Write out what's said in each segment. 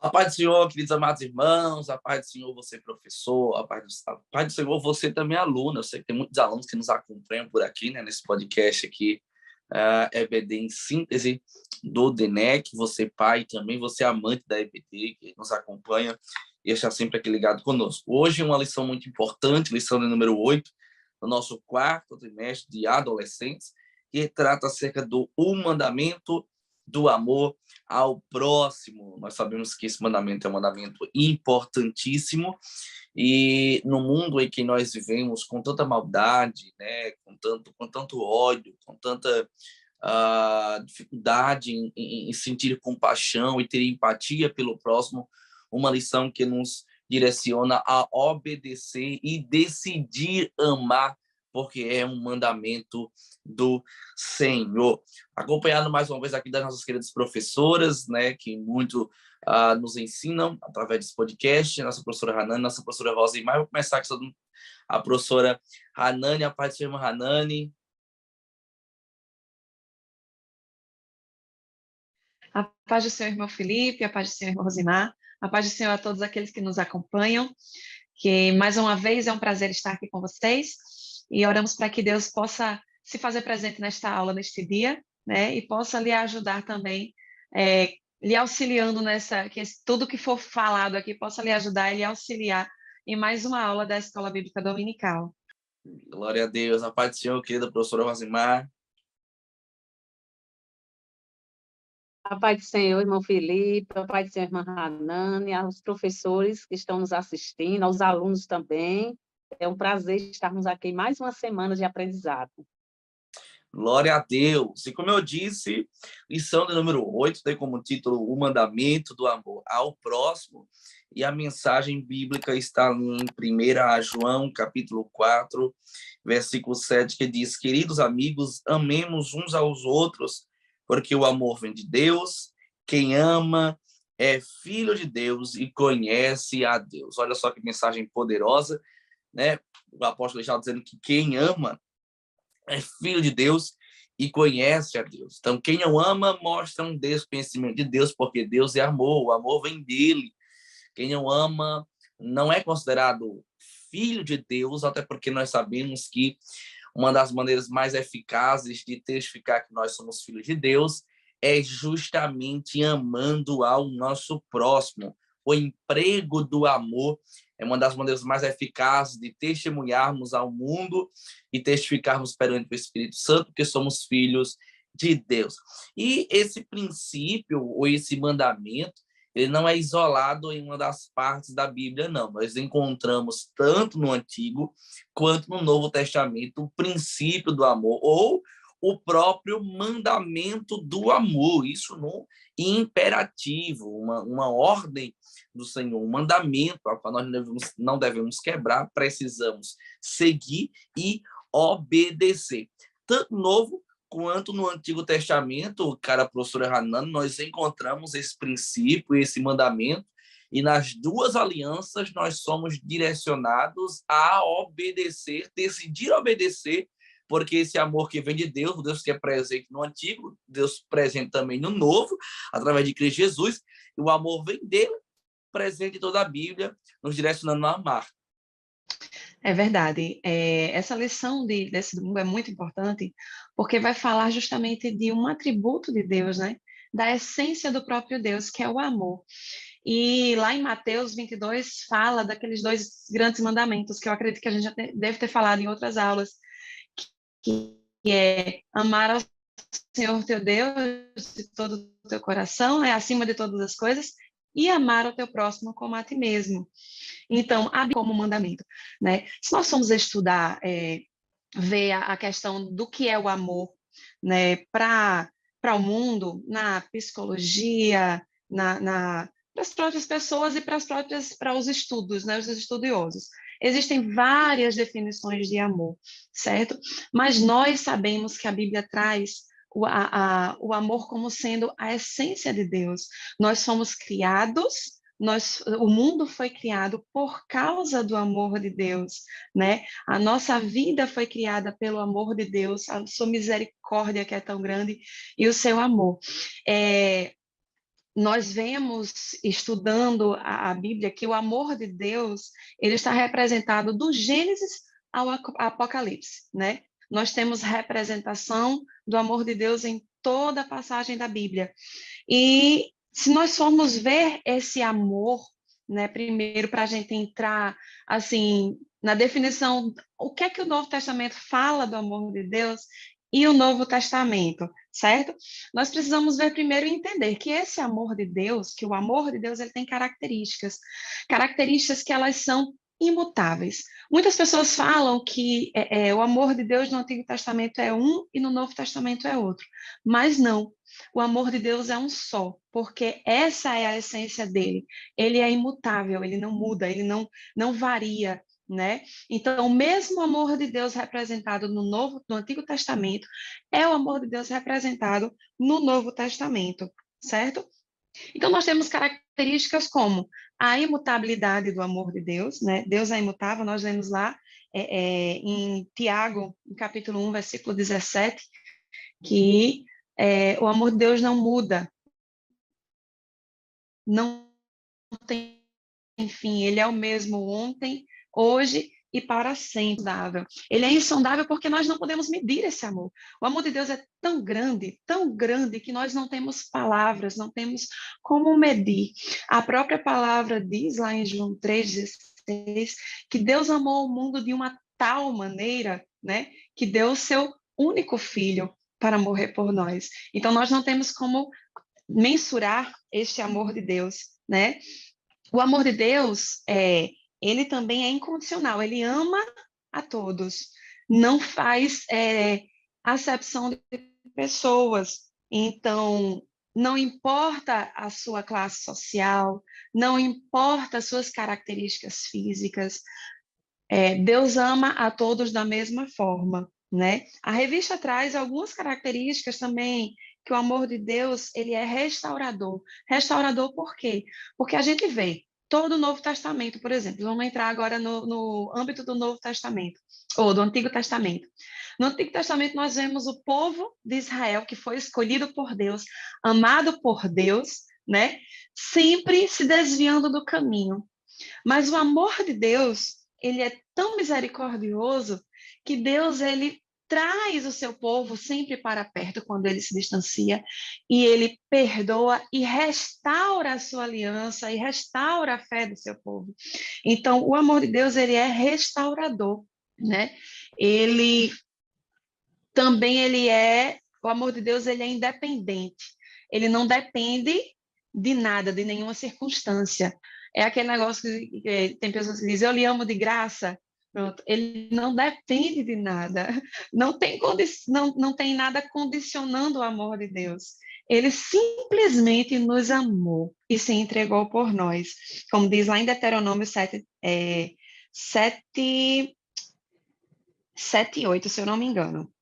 A paz do Senhor, queridos amados irmãos, a paz do Senhor, você professor, a paz do Senhor, você também aluno. Eu sei que tem muitos alunos que nos acompanham por aqui, né, nesse podcast aqui, EBD em síntese do DENEC, você pai também, você amante da EBD, que nos acompanha e está sempre aqui ligado conosco. Hoje uma lição muito importante, lição de número 8, do nosso quarto trimestre de adolescentes, que trata acerca do mandamento do amor ao próximo. Nós sabemos que esse mandamento é um mandamento importantíssimo e no mundo em que nós vivemos com tanta maldade, né, com tanto ódio, com tanta dificuldade em sentir compaixão e ter empatia pelo próximo, uma lição que nos direciona a obedecer e decidir amar, porque é um mandamento do Senhor. Acompanhado mais uma vez aqui das nossas queridas professoras, né, que muito nos ensinam através desse podcast, nossa professora Hanani, nossa professora Rosimar. Vou começar com a professora Hanani, a paz do Senhor, irmã Hanani. A paz do Senhor, irmão Felipe, a paz do Senhor, irmão Rosimar, a paz do Senhor a todos aqueles que nos acompanham, que mais uma vez é um prazer estar aqui com vocês e oramos para que Deus possa se fazer presente nesta aula, neste dia, né, e possa lhe ajudar também, lhe auxiliando que tudo que for falado aqui possa lhe ajudar e lhe auxiliar em mais uma aula da Escola Bíblica Dominical. Glória a Deus, a paz do Senhor, querida professora Rosimar. A paz do Senhor, irmão Felipe, a paz do Senhor, irmã Hanani, aos professores que estão nos assistindo, aos alunos também. É um prazer estarmos aqui mais uma semana de aprendizado. Glória a Deus. E como eu disse, lição de número 8 tem como título O Mandamento do Amor ao Próximo. E a mensagem bíblica está em 1 João, capítulo 4, versículo 7, que diz: Queridos amigos, amemos uns aos outros, porque o amor vem de Deus. Quem ama é filho de Deus e conhece a Deus. Olha só que mensagem poderosa, né? O apóstolo está dizendo que quem ama é filho de Deus e conhece a Deus. Então, quem não ama mostra um desconhecimento de Deus, porque Deus é amor, o amor vem dele. Quem não ama não é considerado filho de Deus, até porque nós sabemos que uma das maneiras mais eficazes de testificar que nós somos filhos de Deus é justamente amando ao nosso próximo. O emprego do amor é uma das maneiras mais eficazes de testemunharmos ao mundo e testificarmos perante o Espírito Santo que somos filhos de Deus. E esse princípio, ou esse mandamento, ele não é isolado em uma das partes da Bíblia, não. Nós encontramos tanto no Antigo quanto no Novo Testamento o princípio do amor, ou o próprio mandamento do amor. Isso no imperativo, uma ordem do Senhor, um mandamento ao qual nós não devemos quebrar, precisamos seguir e obedecer. Tanto no Novo quanto no Antigo Testamento, cara, professora Hanani, nós encontramos esse princípio, esse mandamento, e nas duas alianças nós somos direcionados a obedecer, decidir obedecer, porque esse amor que vem de Deus, o Deus que é presente no Antigo, Deus presente também no Novo, através de Cristo Jesus, e o amor vem dele, presente em toda a Bíblia, nos direcionando a amar. É verdade. Essa lição desse domingo é muito importante, porque vai falar justamente de um atributo de Deus, né? Da essência do próprio Deus, que é o amor. E lá em Mateus 22 fala daqueles dois grandes mandamentos, que eu acredito que a gente já deve ter falado em outras aulas, que é amar ao Senhor teu Deus de todo o teu coração, né? Acima de todas as coisas, e amar o teu próximo como a ti mesmo. Então, abre como mandamento, né? Se nós formos estudar, ver a questão do que é o amor, né, para o mundo, na psicologia, para as próprias pessoas e para os estudos, né, os estudiosos. Existem várias definições de amor, certo? Mas nós sabemos que a Bíblia traz o amor como sendo a essência de Deus. Nós somos criados, o mundo foi criado por causa do amor de Deus, né? A nossa vida foi criada pelo amor de Deus, a sua misericórdia que é tão grande e o seu amor. nós vemos, estudando a Bíblia, que o amor de Deus, ele está representado do Gênesis ao Apocalipse, né? Nós temos representação do amor de Deus em toda a passagem da Bíblia. E se nós formos ver esse amor, né, primeiro para a gente entrar assim na definição, o que é que o Novo Testamento fala do amor de Deus e o Novo Testamento, certo? Nós precisamos ver primeiro e entender que esse amor de Deus, que o amor de Deus, ele tem características que elas são imutáveis. Muitas pessoas falam que o amor de Deus no Antigo Testamento é um e no Novo Testamento é outro, mas não. O amor de Deus é um só, porque essa é a essência dele. Ele é imutável, ele não muda, ele não varia, né? Então, o mesmo amor de Deus representado no Antigo Testamento é o amor de Deus representado no Novo Testamento, certo? Então, nós temos características como a imutabilidade do amor de Deus, né? Deus é imutável, nós lemos lá em Tiago, no capítulo 1, versículo 17, que o amor de Deus não muda, não tem fim, ele é o mesmo ontem, hoje e para sempre. Ele é insondável porque nós não podemos medir esse amor. O amor de Deus é tão grande, que nós não temos palavras, não temos como medir. A própria palavra diz lá em João 3,16, que Deus amou o mundo de uma tal maneira, né, que deu o seu único filho para morrer por nós. Então, nós não temos como mensurar este amor de Deus, né? O amor de Deus, ele também é incondicional, ele ama a todos, não faz acepção de pessoas. Então, não importa a sua classe social, não importa as suas características físicas, Deus ama a todos da mesma forma, né? A revista traz algumas características também que o amor de Deus, ele é restaurador. Restaurador por quê? Porque a gente vê todo o Novo Testamento, por exemplo, vamos entrar agora no âmbito do Novo Testamento, ou do Antigo Testamento. No Antigo Testamento nós vemos o povo de Israel, que foi escolhido por Deus, amado por Deus, né? Sempre se desviando do caminho. Mas o amor de Deus, ele é tão misericordioso que Deus, ele traz o seu povo sempre para perto quando ele se distancia, e ele perdoa e restaura a sua aliança e restaura a fé do seu povo. Então, o amor de Deus, ele é restaurador, né? Ele também o amor de Deus, ele é independente. Ele não depende de nada, de nenhuma circunstância. É aquele negócio que tem pessoas que dizem, eu lhe amo de graça. Pronto. Ele não depende de nada. Não tem nada condicionando o amor de Deus. Ele simplesmente nos amou e se entregou por nós. Como diz lá em Deuteronômio 7, 7 e 8, se eu não me engano.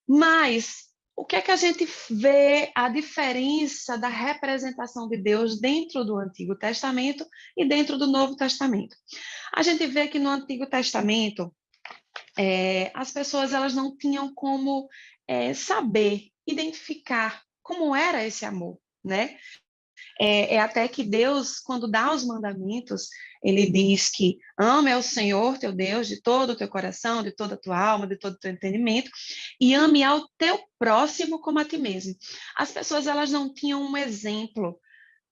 Mas o que é que a gente vê a diferença da representação de Deus dentro do Antigo Testamento e dentro do Novo Testamento? A gente vê que no Antigo Testamento as pessoas elas não tinham como saber, identificar como era esse amor, né? Até que Deus, quando dá os mandamentos, ele diz que ame ao Senhor teu Deus de todo o teu coração, de toda a tua alma, de todo o teu entendimento, e ame ao teu próximo como a ti mesmo. As pessoas elas não tinham um exemplo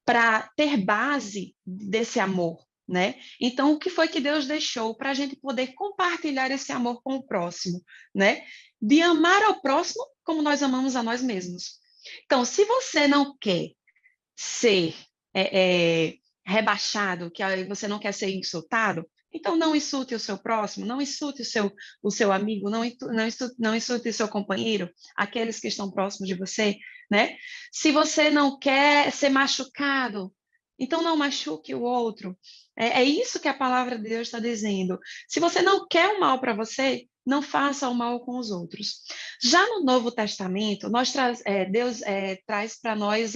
para ter base desse amor, né? Então, o que foi que Deus deixou para a gente poder compartilhar esse amor com o próximo, né? De amar ao próximo como nós amamos a nós mesmos. Então, se você não quer ser rebaixado, que você não quer ser insultado, então não insulte o seu próximo, não insulte o seu amigo, não insulte o seu companheiro, aqueles que estão próximos de você, né? Se você não quer ser machucado, então não machuque o outro. É isso que a palavra de Deus está dizendo. Se você não quer o mal para você, não faça o mal com os outros. Já no Novo Testamento, Deus traz para nós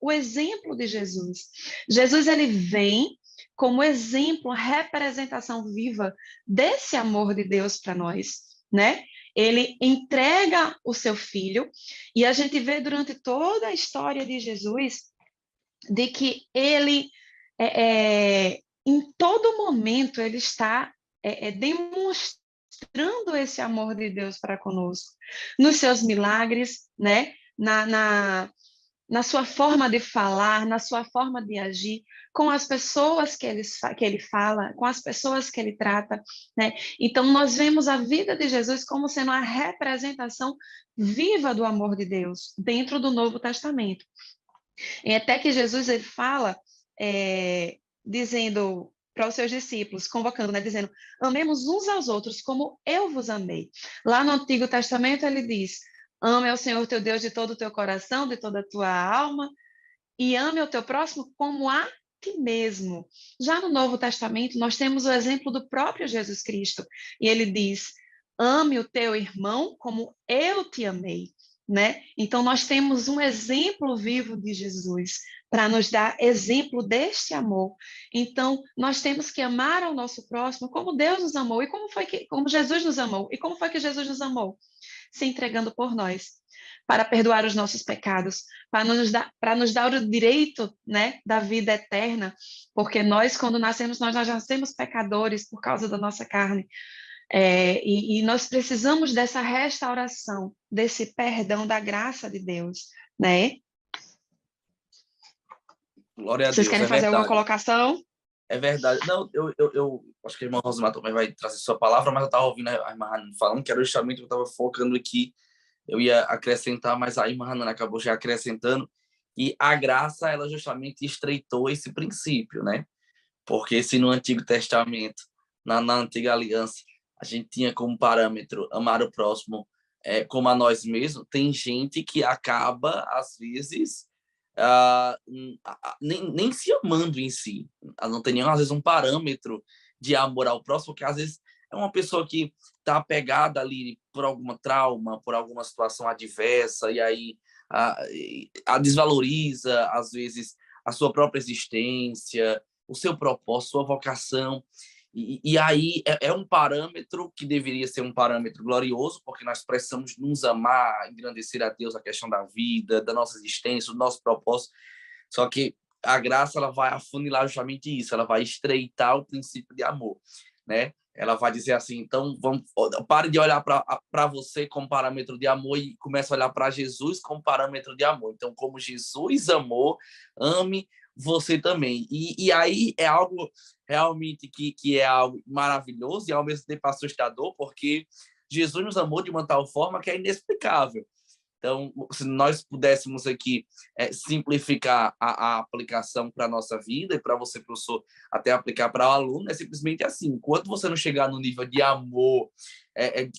o exemplo de Jesus. Jesus ele vem como exemplo, representação viva desse amor de Deus para nós, né? Ele entrega o seu filho e a gente vê durante toda a história de Jesus de que ele, em todo momento, ele está demonstrando esse amor de Deus para conosco, nos seus milagres, né? Na sua forma de falar, na sua forma de agir, com as pessoas que ele fala, com as pessoas que ele trata, né? Então, nós vemos a vida de Jesus como sendo a representação viva do amor de Deus dentro do Novo Testamento. E até que Jesus ele fala, dizendo para os seus discípulos, convocando, né, dizendo, amemos uns aos outros como eu vos amei. Lá no Antigo Testamento ele diz, ame ao Senhor teu Deus de todo o teu coração, de toda a tua alma, e ame o teu próximo como a ti mesmo. Já no Novo Testamento, nós temos o exemplo do próprio Jesus Cristo, e ele diz, ame o teu irmão como eu te amei. Né? Então, nós temos um exemplo vivo de Jesus para nos dar exemplo deste amor. Então, nós temos que amar ao nosso próximo como Deus nos amou e como Jesus nos amou. E como foi que Jesus nos amou? Se entregando por nós, para perdoar os nossos pecados, para nos dar o direito, né, da vida eterna, porque nós, quando nascemos, nós já nascemos pecadores por causa da nossa carne. E nós precisamos dessa restauração, desse perdão da graça de Deus, né? Glória a Vocês Deus, querem é fazer alguma verdade. colocação? É verdade. Não, eu acho que a irmã Rosimar também vai trazer sua palavra, mas eu estava ouvindo a irmã Hanana falando, que era justamente o que eu estava focando aqui. Eu ia acrescentar, mas a irmã Hanana acabou já acrescentando, e a graça, ela justamente estreitou esse princípio, né? Porque se no Antigo Testamento, na Antiga Aliança, a gente tinha como parâmetro amar o próximo como a nós mesmos, tem gente que acaba, às vezes, nem se amando em si. Não tem nenhum, às vezes, um parâmetro de amor ao próximo, porque às vezes é uma pessoa que está apegada ali por alguma trauma, por alguma situação adversa, e aí a desvaloriza, às vezes, a sua própria existência, o seu propósito, sua vocação. E aí é um parâmetro que deveria ser um parâmetro glorioso, porque nós precisamos nos amar, engrandecer a Deus a questão da vida, da nossa existência, do nosso propósito. Só que a graça ela vai afunilar justamente isso, ela vai estreitar o princípio de amor, né? Ela vai dizer assim, então pare de olhar para você como parâmetro de amor e comece a olhar para Jesus como parâmetro de amor. Então, como Jesus amou, ame você também. E aí é algo realmente que é algo maravilhoso e ao mesmo tempo assustador, porque Jesus nos amou de uma tal forma que é inexplicável. Então, se nós pudéssemos aqui simplificar a aplicação para a nossa vida e para você, professor, até aplicar para o aluno, é simplesmente assim, enquanto você não chegar no nível de amor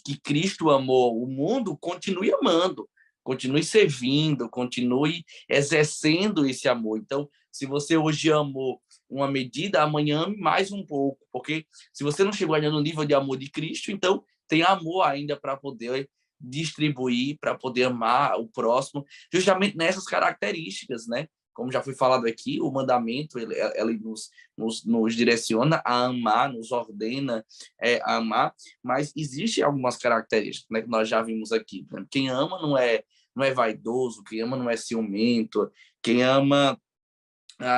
que Cristo amou o mundo, continue amando, continue servindo, continue exercendo esse amor. Então, se você hoje amou uma medida, amanhã ame mais um pouco, porque se você não chegou ainda no nível de amor de Cristo, então tem amor ainda para poder distribuir, para poder amar o próximo, justamente nessas características, né? Como já foi falado aqui, o mandamento ele nos direciona a amar, nos ordena a amar, mas existem algumas características, né, que nós já vimos aqui. Quem ama não é vaidoso, quem ama não é ciumento, quem ama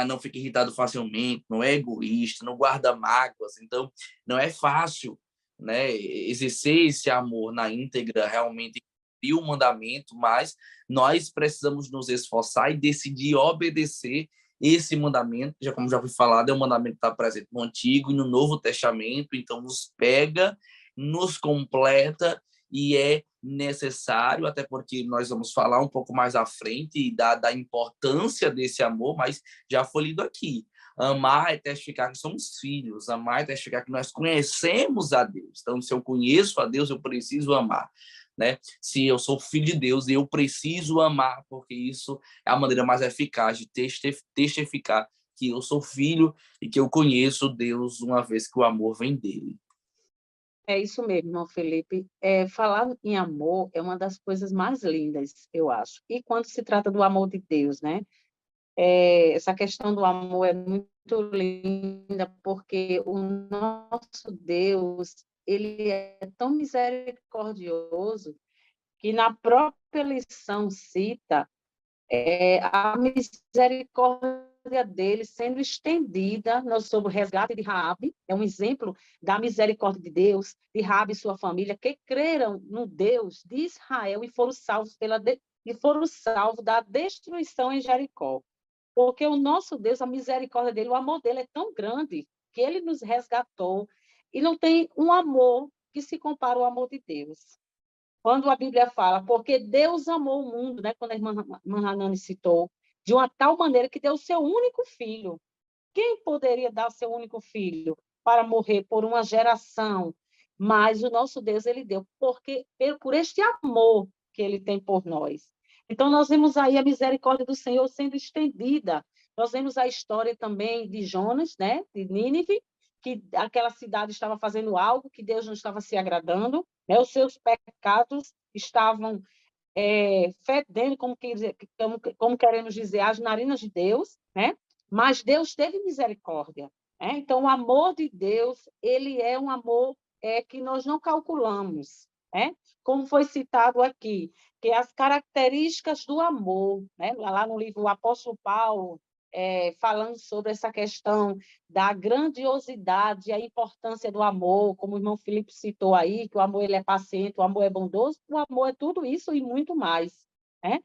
não fica irritado facilmente, não é egoísta, não guarda mágoas. Então, não é fácil, né, exercer esse amor na íntegra, realmente cumprir o mandamento, mas nós precisamos nos esforçar e decidir obedecer esse mandamento, já como já foi falado, é um mandamento que está presente no Antigo e no Novo Testamento, então nos pega, nos completa e é necessário, até porque nós vamos falar um pouco mais à frente da importância desse amor, mas já foi lido aqui. Amar é testificar que somos filhos, amar é testificar que nós conhecemos a Deus. Então, se eu conheço a Deus, eu preciso amar. Né? Se eu sou filho de Deus, eu preciso amar, porque isso é a maneira mais eficaz de testificar que eu sou filho e que eu conheço Deus uma vez que o amor vem dele. É isso mesmo, irmão Felipe. Falar em amor é uma das coisas mais lindas, eu acho. E quando se trata do amor de Deus, né? Essa questão do amor é muito linda, porque o nosso Deus, ele é tão misericordioso que na própria lição cita a misericórdia dele sendo estendida sobre o resgate de Raabe, é um exemplo da misericórdia de Deus, de Raabe e sua família, que creram no Deus de Israel e foram salvos da destruição em Jericó. Porque o nosso Deus, a misericórdia dele, o amor dele é tão grande que ele nos resgatou e não tem um amor que se compara ao amor de Deus. Quando a Bíblia fala, porque Deus amou o mundo, né, quando a irmã Hanani citou, de uma tal maneira que deu o seu único filho. Quem poderia dar o seu único filho para morrer por uma geração? Mas o nosso Deus, ele deu, por este amor que ele tem por nós. Então, nós vemos aí a misericórdia do Senhor sendo estendida. Nós vemos a história também de Jonas, né, de Nínive, que aquela cidade estava fazendo algo que Deus não estava se agradando, né? Os seus pecados estavam fedendo, como queremos dizer, as narinas de Deus, né? Mas Deus teve misericórdia, né? Então, o amor de Deus, ele é um amor que nós não calculamos, né? Como foi citado aqui, que as características do amor, né? Lá no livro O Apóstolo Paulo, falando sobre essa questão da grandiosidade e a importância do amor, como o irmão Felipe citou aí, que o amor ele é paciente, o amor é bondoso, o amor é tudo isso e muito mais, né?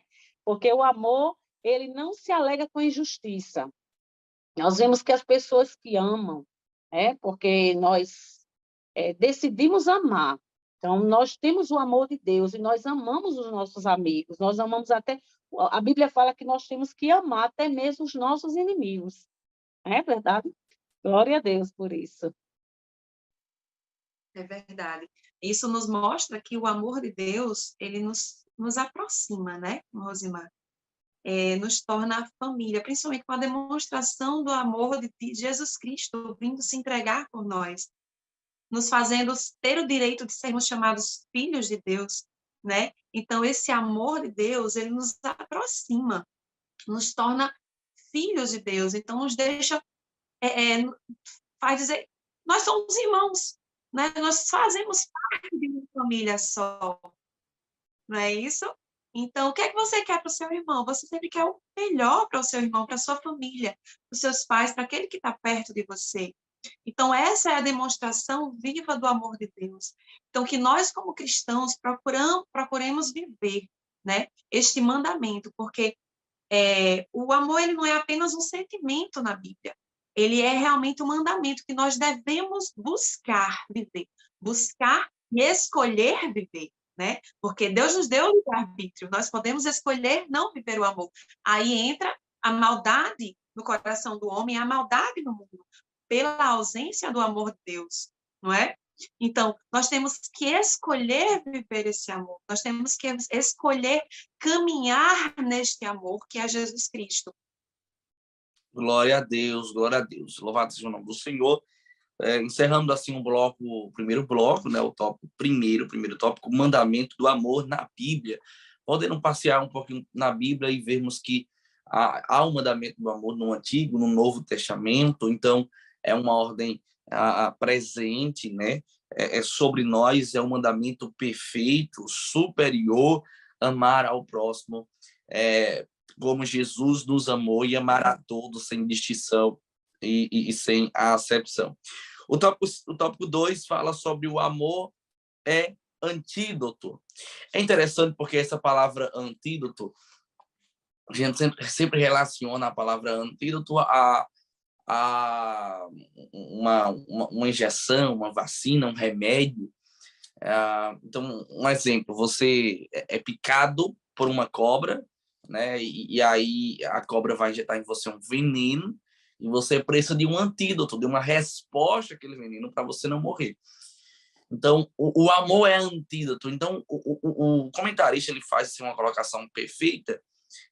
Porque o amor, ele não se alega com injustiça. Nós vemos que as pessoas que amam, porque nós decidimos amar, então nós temos o amor de Deus e nós amamos os nossos amigos, nós amamos até... A Bíblia fala que nós temos que amar até mesmo os nossos inimigos. É verdade? Glória a Deus por isso. É verdade. Isso nos mostra que o amor de Deus, ele nos aproxima, né, Rosimar? Nos torna família, principalmente com a demonstração do amor de Jesus Cristo vindo se entregar por nós, nos fazendo ter o direito de sermos chamados filhos de Deus, né? Então, esse amor de Deus, ele nos aproxima, nos torna filhos de Deus, então nos deixa, faz dizer, nós somos irmãos, né? Nós fazemos parte de uma família só, não é isso? Então, o que é que você quer para o seu irmão? Você sempre quer o melhor para o seu irmão, para a sua família, para os seus pais, para aquele que está perto de você. Então, essa é a demonstração viva do amor de Deus. Então, que nós, como cristãos, procuremos viver, né, este mandamento, porque o amor ele não é apenas um sentimento na Bíblia, ele é realmente um mandamento que nós devemos buscar viver, buscar e escolher viver, né? Porque Deus nos deu o livre-arbítrio, nós podemos escolher não viver o amor. Aí entra a maldade no coração do homem, a maldade no mundo, pela ausência do amor de Deus, não é? Então, nós temos que escolher viver esse amor, nós temos que escolher caminhar neste amor que é Jesus Cristo. Glória a Deus, glória a Deus. Louvado seja o nome do Senhor. Encerrando assim o primeiro bloco, né, o primeiro tópico, o mandamento do amor na Bíblia. Podendo passear um pouquinho na Bíblia e vermos que há um mandamento do amor no Antigo, no Novo Testamento, então é uma ordem presente, né? Sobre nós, é um mandamento perfeito, superior, amar ao próximo, como Jesus nos amou e amar a todos sem distinção e sem a acepção. O tópico 2 fala sobre o amor é antídoto. É interessante porque essa palavra antídoto, a gente sempre relaciona a palavra antídoto a uma injeção, uma vacina, um remédio. Então, um exemplo, você é picado por uma cobra, né? E aí a cobra vai injetar em você um veneno e você precisa de um antídoto, de uma resposta àquele veneno para você não morrer. Então, o amor é antídoto. Então, o comentarista ele faz assim, uma colocação perfeita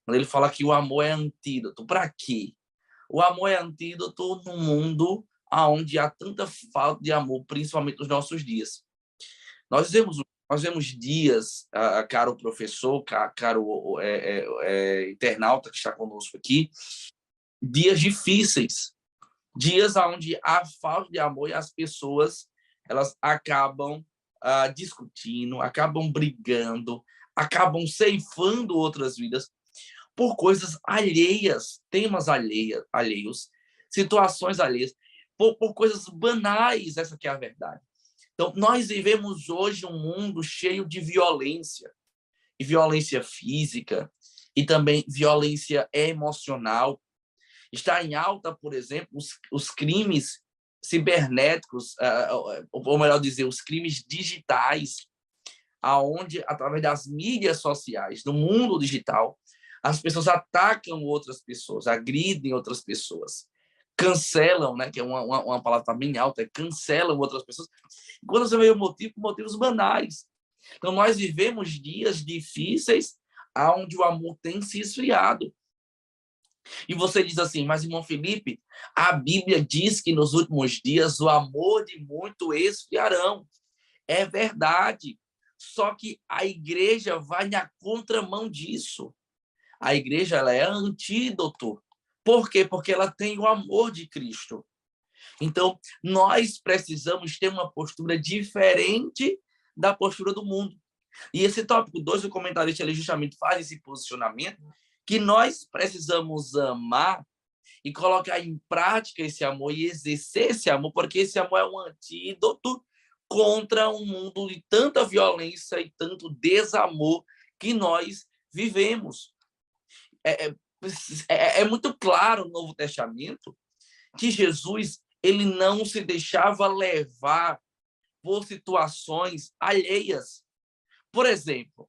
quando ele fala que o amor é antídoto. Para quê? O amor é antídoto num mundo onde há tanta falta de amor, principalmente nos nossos dias. Nós vemos dias, caro professor, caro internauta que está conosco aqui, dias difíceis, dias onde há falta de amor e as pessoas elas acabam discutindo, acabam brigando, acabam ceifando outras vidas por coisas alheias, temas alheios, situações alheias, por coisas banais, essa que é a verdade. Então, nós vivemos hoje um mundo cheio de violência, e violência física, e também violência emocional. Está em alta, por exemplo, os crimes cibernéticos, ou melhor dizer, os crimes digitais, aonde, através das mídias sociais, no mundo digital, as pessoas atacam outras pessoas, agridem outras pessoas, cancelam, né, que é uma palavra bem alta, cancelam outras pessoas. Quando você vê o motivo, motivos banais. Então, nós vivemos dias difíceis onde o amor tem se esfriado. E você diz assim, mas, irmão Felipe, a Bíblia diz que nos últimos dias o amor de muito esfriarão. É verdade. Só que a igreja vai na contramão disso. A igreja, ela é antídoto. Por quê? Porque ela tem o amor de Cristo. Então, nós precisamos ter uma postura diferente da postura do mundo. E esse tópico 2, o comentarista ele justamente faz esse posicionamento, que nós precisamos amar e colocar em prática esse amor e exercer esse amor, porque esse amor é um antídoto contra um mundo de tanta violência e tanto desamor que nós vivemos. É muito claro no Novo Testamento que Jesus ele não se deixava levar por situações alheias. Por exemplo,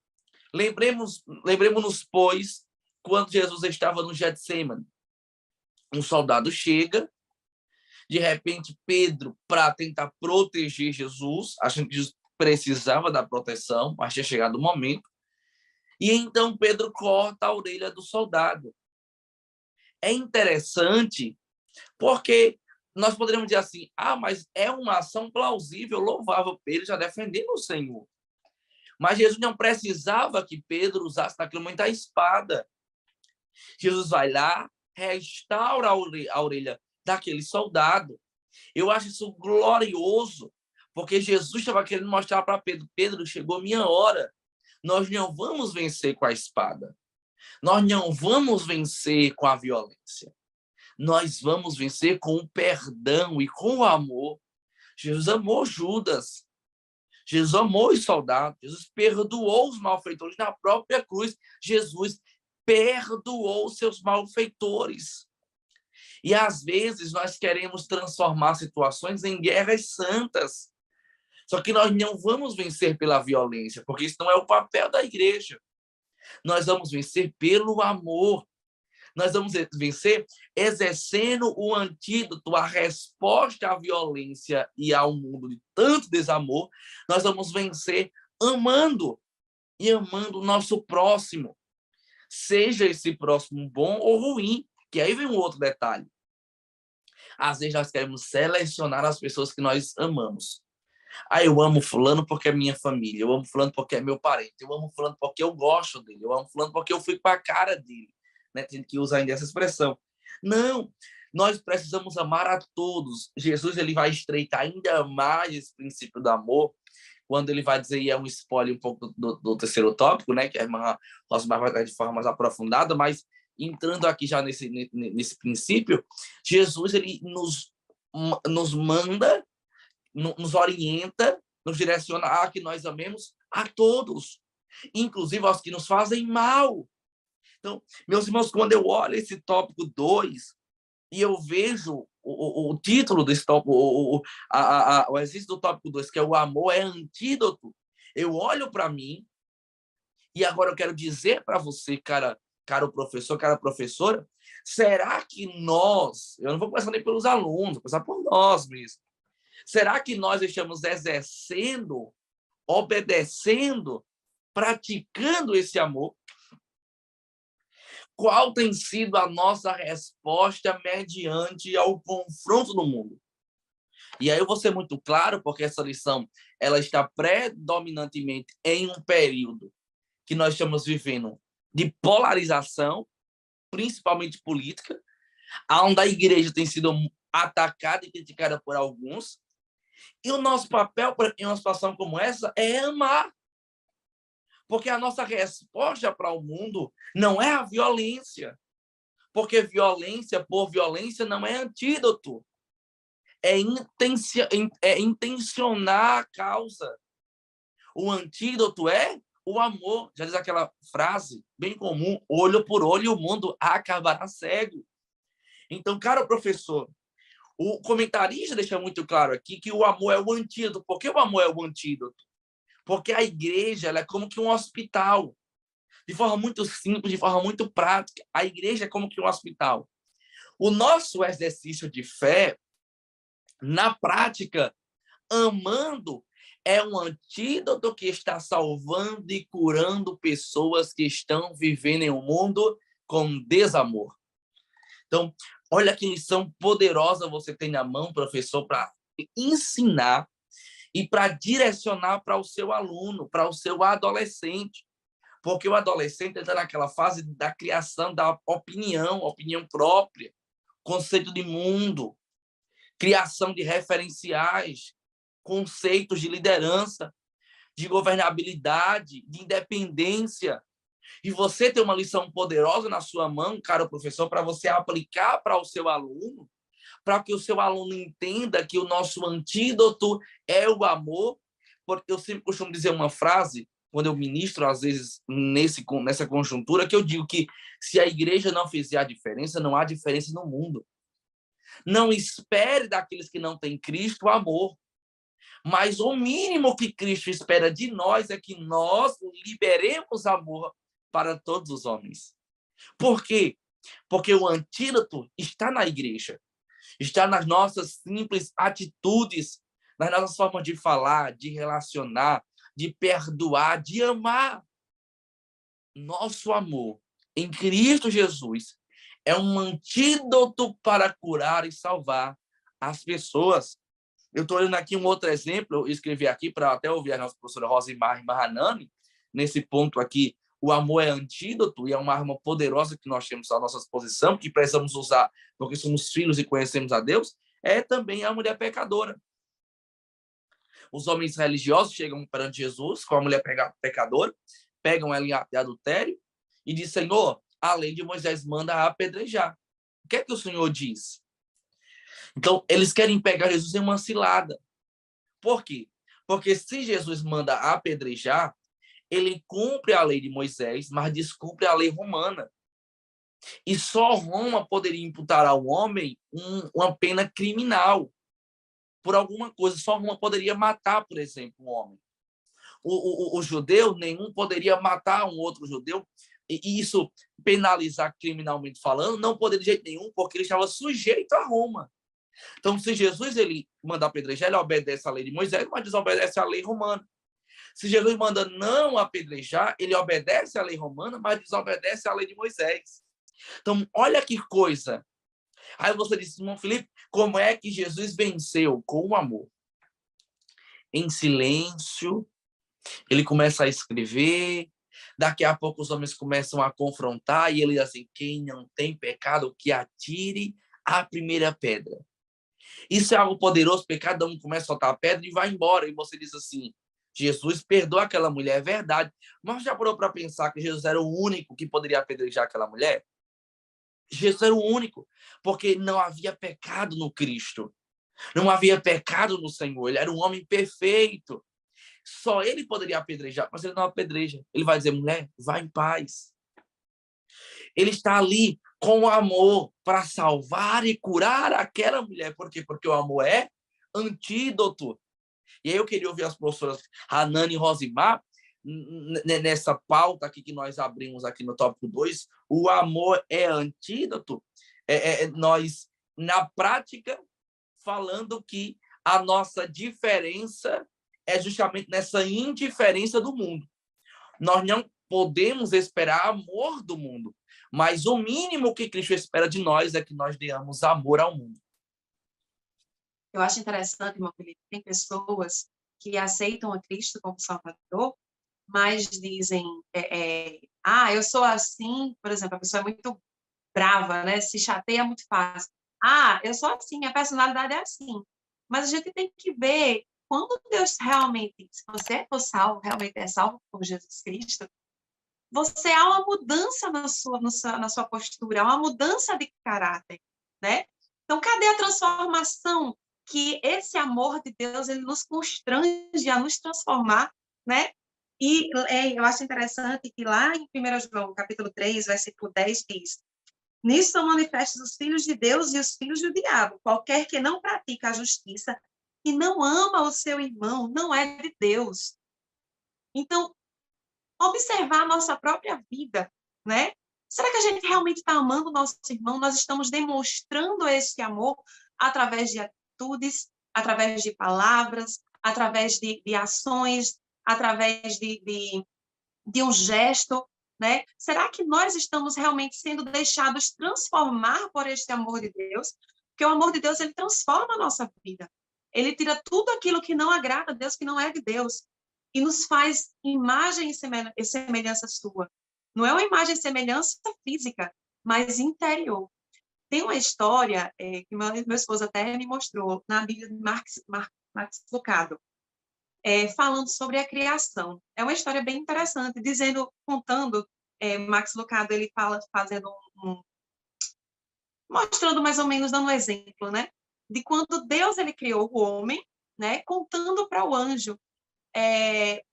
lembremos-nos, pois, quando Jesus estava no Getsemane. Um soldado chega, de repente Pedro, para tentar proteger Jesus, achando que Jesus precisava da proteção, mas tinha chegado o momento, e então Pedro corta a orelha do soldado. É interessante porque nós poderíamos dizer assim, mas é uma ação plausível, louvável, Pedro já defendendo o Senhor. Mas Jesus não precisava que Pedro usasse naquele momento a espada. Jesus vai lá, restaura a orelha daquele soldado. Eu acho isso glorioso, porque Jesus estava querendo mostrar para Pedro, Pedro, chegou a minha hora. Nós não vamos vencer com a espada. Nós não vamos vencer com a violência. Nós vamos vencer com o perdão e com o amor. Jesus amou Judas. Jesus amou os soldados. Jesus perdoou os malfeitores na própria cruz. Jesus perdoou seus malfeitores. E, às vezes, nós queremos transformar situações em guerras santas. Só que nós não vamos vencer pela violência, porque isso não é o papel da igreja. Nós vamos vencer pelo amor. Nós vamos vencer exercendo o antídoto, a resposta à violência e ao mundo de tanto desamor. Nós vamos vencer amando e amando o nosso próximo. Seja esse próximo bom ou ruim, que aí vem um outro detalhe. Às vezes nós queremos selecionar as pessoas que nós amamos. Eu amo fulano porque é minha família, eu amo fulano porque é meu parente, eu amo fulano porque eu gosto dele, eu amo fulano porque eu fui com a cara dele. Né? Tem que usar ainda essa expressão. Não, nós precisamos amar a todos. Jesus ele vai estreitar ainda mais esse princípio do amor, quando ele vai dizer, e é um spoiler um pouco do terceiro tópico, né, que a irmã Rosmar vai dar de forma mais aprofundada, mas entrando aqui já nesse princípio, Jesus ele nos manda, nos orienta, nos direciona a que nós amemos a todos, inclusive aos que nos fazem mal. Então, meus irmãos, quando eu olho esse tópico 2 e eu vejo o título desse tópico, o exercício do tópico 2, que é o amor é antídoto, eu olho para mim e agora eu quero dizer para você, caro professor, cara professora, será que nós, eu não vou começar nem pelos alunos, vou começar por nós mesmos, será que nós estamos exercendo, obedecendo, praticando esse amor? Qual tem sido a nossa resposta mediante ao confronto do mundo? E aí eu vou ser muito claro, porque essa lição ela está predominantemente em um período que nós estamos vivendo de polarização, principalmente política, onde a igreja tem sido atacada e criticada por alguns. E o nosso papel em uma situação como essa é amar. Porque a nossa resposta para o mundo não é a violência. Porque violência por violência não é antídoto. É intencionar a causa. O antídoto é o amor. Já diz aquela frase bem comum, olho por olho e o mundo acabará cego. Então, caro professor, o comentarista deixa muito claro aqui que o amor é o antídoto. Por que o amor é o antídoto? Porque a igreja ela é como que um hospital. De forma muito simples, de forma muito prática. A igreja é como que um hospital. O nosso exercício de fé, na prática, amando, é um antídoto que está salvando e curando pessoas que estão vivendo em um mundo com desamor. Então, olha que lição poderosa você tem na mão, professor, para ensinar e para direcionar para o seu aluno, para o seu adolescente. Porque o adolescente está naquela fase da criação da opinião própria, conceito de mundo, criação de referenciais, conceitos de liderança, de governabilidade, de independência. E você tem uma lição poderosa na sua mão, caro professor, para você aplicar para o seu aluno, para que o seu aluno entenda que o nosso antídoto é o amor. Eu sempre costumo dizer uma frase, quando eu ministro, às vezes, nessa conjuntura, que eu digo que se a igreja não fizer a diferença, não há diferença no mundo. Não espere daqueles que não têm Cristo o amor. Mas o mínimo que Cristo espera de nós é que nós liberemos amor para todos os homens. Por quê? Porque o antídoto está na igreja. Está nas nossas simples atitudes, nas nossas formas de falar, de relacionar, de perdoar, de amar. Nosso amor em Cristo Jesus é um antídoto para curar e salvar as pessoas. Eu estou olhando aqui um outro exemplo, eu escrevi aqui para até ouvir a nossa professora Rosimar Mahanani, nesse ponto aqui, o amor é antídoto e é uma arma poderosa que nós temos à nossa disposição, que precisamos usar porque somos filhos e conhecemos a Deus, é também a mulher pecadora. Os homens religiosos chegam perante Jesus com a mulher pecadora, pegam ela em adultério e diz: Senhor, a lei de Moisés manda apedrejar. O que é que o Senhor diz? Então, eles querem pegar Jesus em uma cilada. Por quê? Porque se Jesus manda apedrejar, ele cumpre a lei de Moisés, mas descumpre a lei romana. E só Roma poderia imputar ao homem uma pena criminal por alguma coisa. Só Roma poderia matar, por exemplo, um homem. O judeu, nenhum poderia matar um outro judeu. E isso, penalizar criminalmente falando, não poderia de jeito nenhum, porque ele estava sujeito a Roma. Então, se Jesus ele manda apedrejar, ele obedece à lei de Moisés, mas desobedece à lei romana. Se Jesus manda não apedrejar, ele obedece à lei romana, mas desobedece à lei de Moisés. Então, olha que coisa. Aí você disse, irmão Felipe, como é que Jesus venceu? Com o amor. Em silêncio, ele começa a escrever, daqui a pouco os homens começam a confrontar, e ele diz assim, quem não tem pecado, que atire a primeira pedra. Isso é algo poderoso, porque cada um começa a soltar a pedra e vai embora. E você diz assim, Jesus perdoa aquela mulher, é verdade. Mas já parou para pensar que Jesus era o único que poderia apedrejar aquela mulher? Jesus era o único, porque não havia pecado no Cristo. Não havia pecado no Senhor. Ele era um homem perfeito. Só ele poderia apedrejar, mas ele não apedreja. Ele vai dizer, mulher, vá em paz. Ele está ali com amor para salvar e curar aquela mulher. Por quê? Porque o amor é antídoto. E aí eu queria ouvir as professoras Hanani e Rosimar, nessa pauta aqui que nós abrimos aqui no tópico 2, o amor é antídoto. Nós, na prática, falando que a nossa diferença é justamente nessa indiferença do mundo. Nós não podemos esperar amor do mundo, mas o mínimo que Cristo espera de nós é que nós demos amor ao mundo. Eu acho interessante, irmão Felipe, tem pessoas que aceitam a Cristo como Salvador, mas dizem, eu sou assim, por exemplo, a pessoa é muito brava, né? Se chateia muito fácil. Eu sou assim, minha personalidade é assim. Mas a gente tem que ver quando Deus realmente, se você for salvo, realmente é salvo por Jesus Cristo, você há uma mudança na sua postura, há uma mudança de caráter, né? Então, cadê a transformação que esse amor de Deus ele nos constrange a nos transformar, né? E eu acho interessante que lá em 1 João, capítulo 3, versículo 10, diz: nisso são manifestos os filhos de Deus e os filhos do diabo. Qualquer que não pratica a justiça e não ama o seu irmão não é de Deus. Então, observar a nossa própria vida, né? Será que a gente realmente está amando o nosso irmão? Nós estamos demonstrando esse amor através de atitudes, através de palavras, através de ações, através de um gesto, né? Será que nós estamos realmente sendo deixados transformar por este amor de Deus? Porque o amor de Deus, ele transforma a nossa vida. Ele tira tudo aquilo que não agrada a Deus, que não é de Deus, e nos faz imagem e semelhança sua. Não é uma imagem e semelhança física, mas interior. Tem uma história que meu esposo até me mostrou na Bíblia de Max Lucado, falando sobre a criação. É uma história bem interessante, contando, Max Lucado, ele fala, mostrando mais ou menos, dando um exemplo, né, de quando Deus ele criou o homem, né, contando para o anjo,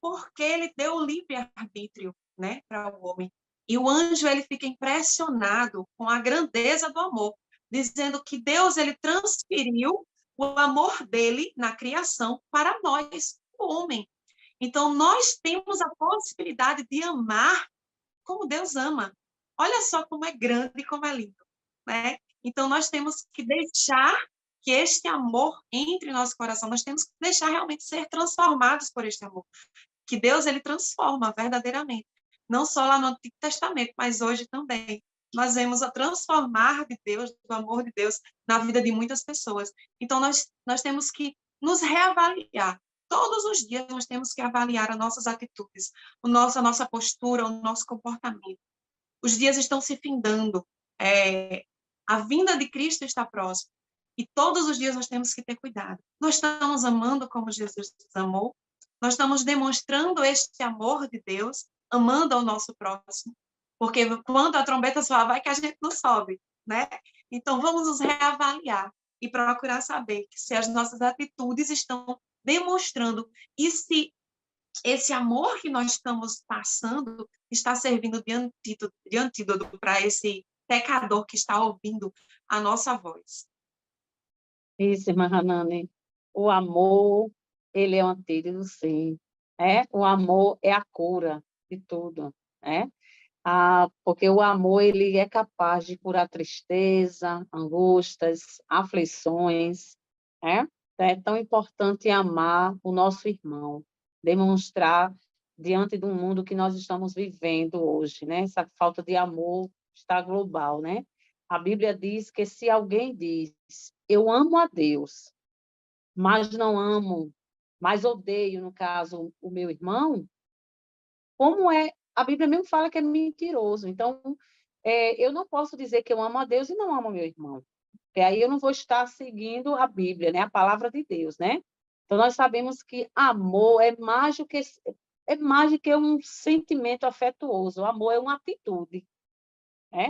porque ele deu o livre-arbítrio, né, para o homem. E o anjo ele fica impressionado com a grandeza do amor, dizendo que Deus ele transferiu o amor dele na criação para nós, o homem. Então, nós temos a possibilidade de amar como Deus ama. Olha só como é grande e como é lindo, né? Então, nós temos que deixar que este amor entre em nosso coração, nós temos que deixar realmente ser transformados por este amor. Que Deus, ele transforma verdadeiramente. Não só lá no Antigo Testamento, mas hoje também. Nós vemos a transformar de Deus, do amor de Deus, na vida de muitas pessoas. Então, nós temos que nos reavaliar. Todos os dias nós temos que avaliar as nossas atitudes, a nossa postura, o nosso comportamento. Os dias estão se findando. A vinda de Cristo está próxima. E todos os dias nós temos que ter cuidado. Nós estamos amando como Jesus nos amou. Nós estamos demonstrando este amor de Deus, amando ao nosso próximo. Porque quando a trombeta soar, vai que a gente não sobe, né? Então, vamos nos reavaliar e procurar saber se as nossas atitudes estão demonstrando e se esse amor que nós estamos passando está servindo de antídoto para esse pecador que está ouvindo a nossa voz. Isso, irmã Hanane. O amor, ele é um antídoto, sim. O amor é a cura de tudo, porque o amor, ele é capaz de curar tristeza, angústias, aflições, É tão importante amar o nosso irmão, demonstrar diante do mundo que nós estamos vivendo hoje, Essa falta de amor está global, A Bíblia diz que se alguém diz, eu amo a Deus, mas não amo, mas odeio, no caso, o meu irmão, como é? A Bíblia mesmo fala que é mentiroso. Então, eu não posso dizer que eu amo a Deus e não amo o meu irmão. Porque aí eu não vou estar seguindo a Bíblia, a palavra de Deus, Então, nós sabemos que amor é mais do que um sentimento afetuoso. O amor é uma atitude.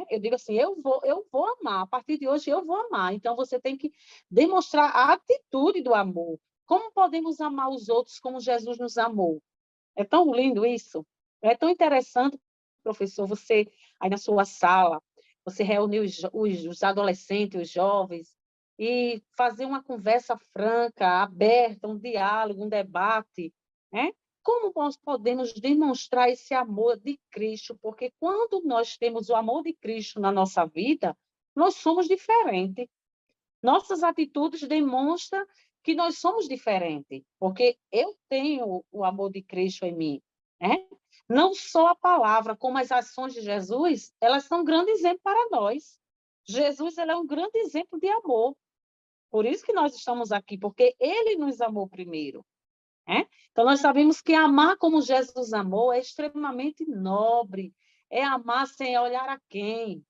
Eu digo assim, eu vou amar, a partir de hoje eu vou amar. Então, você tem que demonstrar a atitude do amor. Como podemos amar os outros como Jesus nos amou? É tão lindo isso. É tão interessante, professor, você aí na sua sala, você reunir os adolescentes, os jovens, e fazer uma conversa franca, aberta, um diálogo, um debate, Como nós podemos demonstrar esse amor de Cristo? Porque quando nós temos o amor de Cristo na nossa vida, nós somos diferentes. Nossas atitudes demonstram que nós somos diferentes, porque eu tenho o amor de Cristo em mim. Não só a palavra, como as ações de Jesus, elas são um grande exemplo para nós. Jesus ele é um grande exemplo de amor. Por isso que nós estamos aqui, porque ele nos amou primeiro. Então, nós sabemos que amar como Jesus amou é extremamente nobre, é amar sem olhar a quem.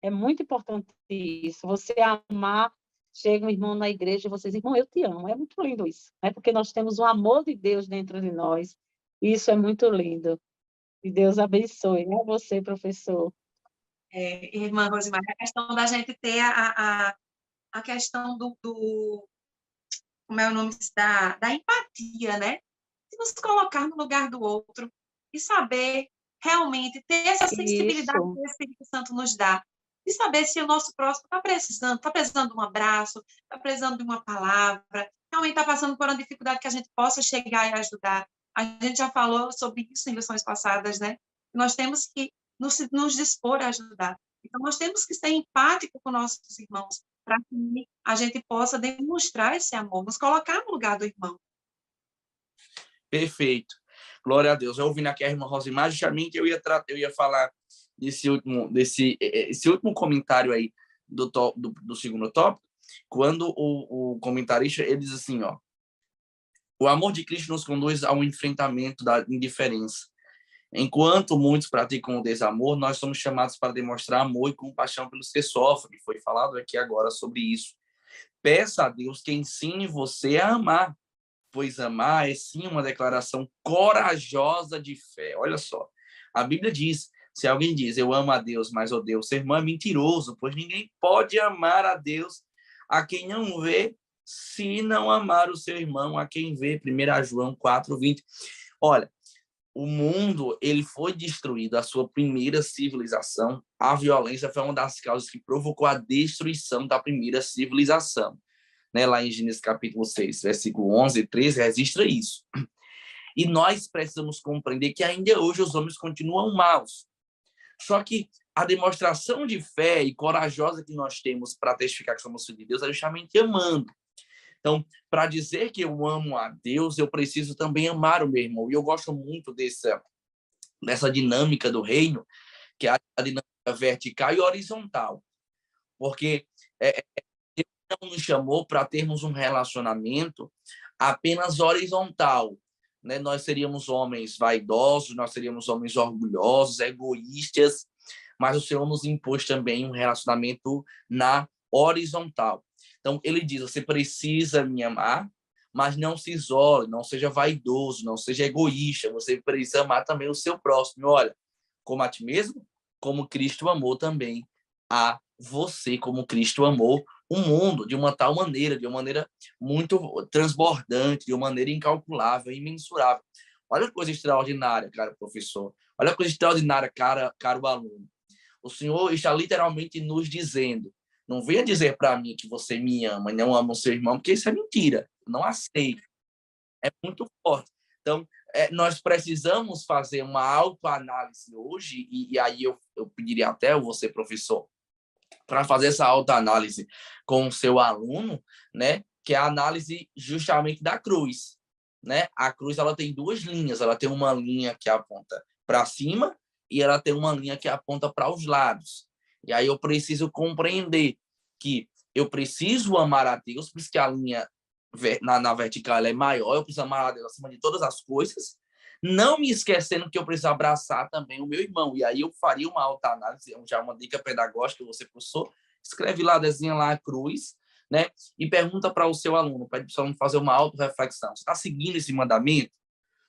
É muito importante isso, você amar chega um irmão na igreja e vocês, irmão, eu te amo. É muito lindo isso, né? Porque nós temos o amor de Deus dentro de nós. E isso é muito lindo. E Deus abençoe, né? Você, professor. Irmã Rosimar, a questão da gente ter a questão como é o nome da empatia, né? De nos colocar no lugar do outro e saber realmente ter essa sensibilidade Isso. que o Espírito Santo nos dá. E saber se o nosso próximo está precisando de um abraço, está precisando de uma palavra, realmente está passando por uma dificuldade que a gente possa chegar e ajudar. A gente já falou sobre isso em lições passadas, né? Nós temos que nos dispor a ajudar. Então, nós temos que ser empáticos com nossos irmãos, para que a gente possa demonstrar esse amor, nos colocar no lugar do irmão. Perfeito. Glória a Deus. Eu ouvindo aqui a irmã Rosimar, justamente eu ia falar esse último comentário aí do segundo tópico, quando o comentarista ele diz assim, ó: o amor de Cristo nos conduz ao enfrentamento da indiferença. Enquanto muitos praticam o desamor, nós somos chamados para demonstrar amor e compaixão pelos que sofrem. Foi falado aqui agora sobre isso. Peça a Deus que ensine você a amar, pois amar é sim uma declaração corajosa de fé. Olha só, a Bíblia diz, se alguém diz, eu amo a Deus, mas odeio o seu irmão, é mentiroso, pois ninguém pode amar a Deus a quem não vê, se não amar o seu irmão a quem vê. 1 João 4:20. Olha, o mundo ele foi destruído, a sua primeira civilização, a violência foi uma das causas que provocou a destruição da primeira civilização. Né, lá em Gênesis capítulo 6, versículo 11 e 13, registra isso. E nós precisamos compreender que ainda hoje os homens continuam maus. Só que a demonstração de fé e corajosa que nós temos para testificar que somos filhos de Deus é justamente amando. Então, para dizer que eu amo a Deus, eu preciso também amar o meu irmão. E eu gosto muito dessa dinâmica do reino, que é a dinâmica vertical e horizontal. Porque não nos chamou para termos um relacionamento apenas horizontal, né? Nós seríamos homens vaidosos, nós seríamos homens orgulhosos, egoístas, mas o Senhor nos impôs também um relacionamento na horizontal. Então, ele diz, você precisa me amar, mas não se isole, não seja vaidoso, não seja egoísta, você precisa amar também o seu próximo. Olha, como a ti mesmo, como Cristo amou também a você, como Cristo amou o mundo de uma tal maneira, de uma maneira muito transbordante, de uma maneira incalculável, imensurável. Olha a coisa extraordinária, cara professor. Olha a coisa extraordinária, caro aluno. O Senhor está literalmente nos dizendo, não venha dizer para mim que você me ama e não ama o seu irmão, porque isso é mentira. Eu não aceito. É muito forte. Então, nós precisamos fazer uma autoanálise hoje, e aí eu pediria até você, professor, para fazer essa autoanálise com o seu aluno, né? Que é a análise justamente da cruz, né? A cruz ela tem duas linhas, ela tem uma linha que aponta para cima e ela tem uma linha que aponta para os lados. E aí eu preciso compreender que eu preciso amar a Deus, por isso que a linha na vertical ela é maior, eu preciso amar a Deus acima de todas as coisas, não me esquecendo que eu preciso abraçar também o meu irmão. E aí eu faria uma autoanálise, já uma dica pedagógica, você, professor, escreve lá, desenha lá a cruz, né? E pergunta para o seu aluno, pede para o seu aluno fazer uma autorreflexão. Você está seguindo esse mandamento?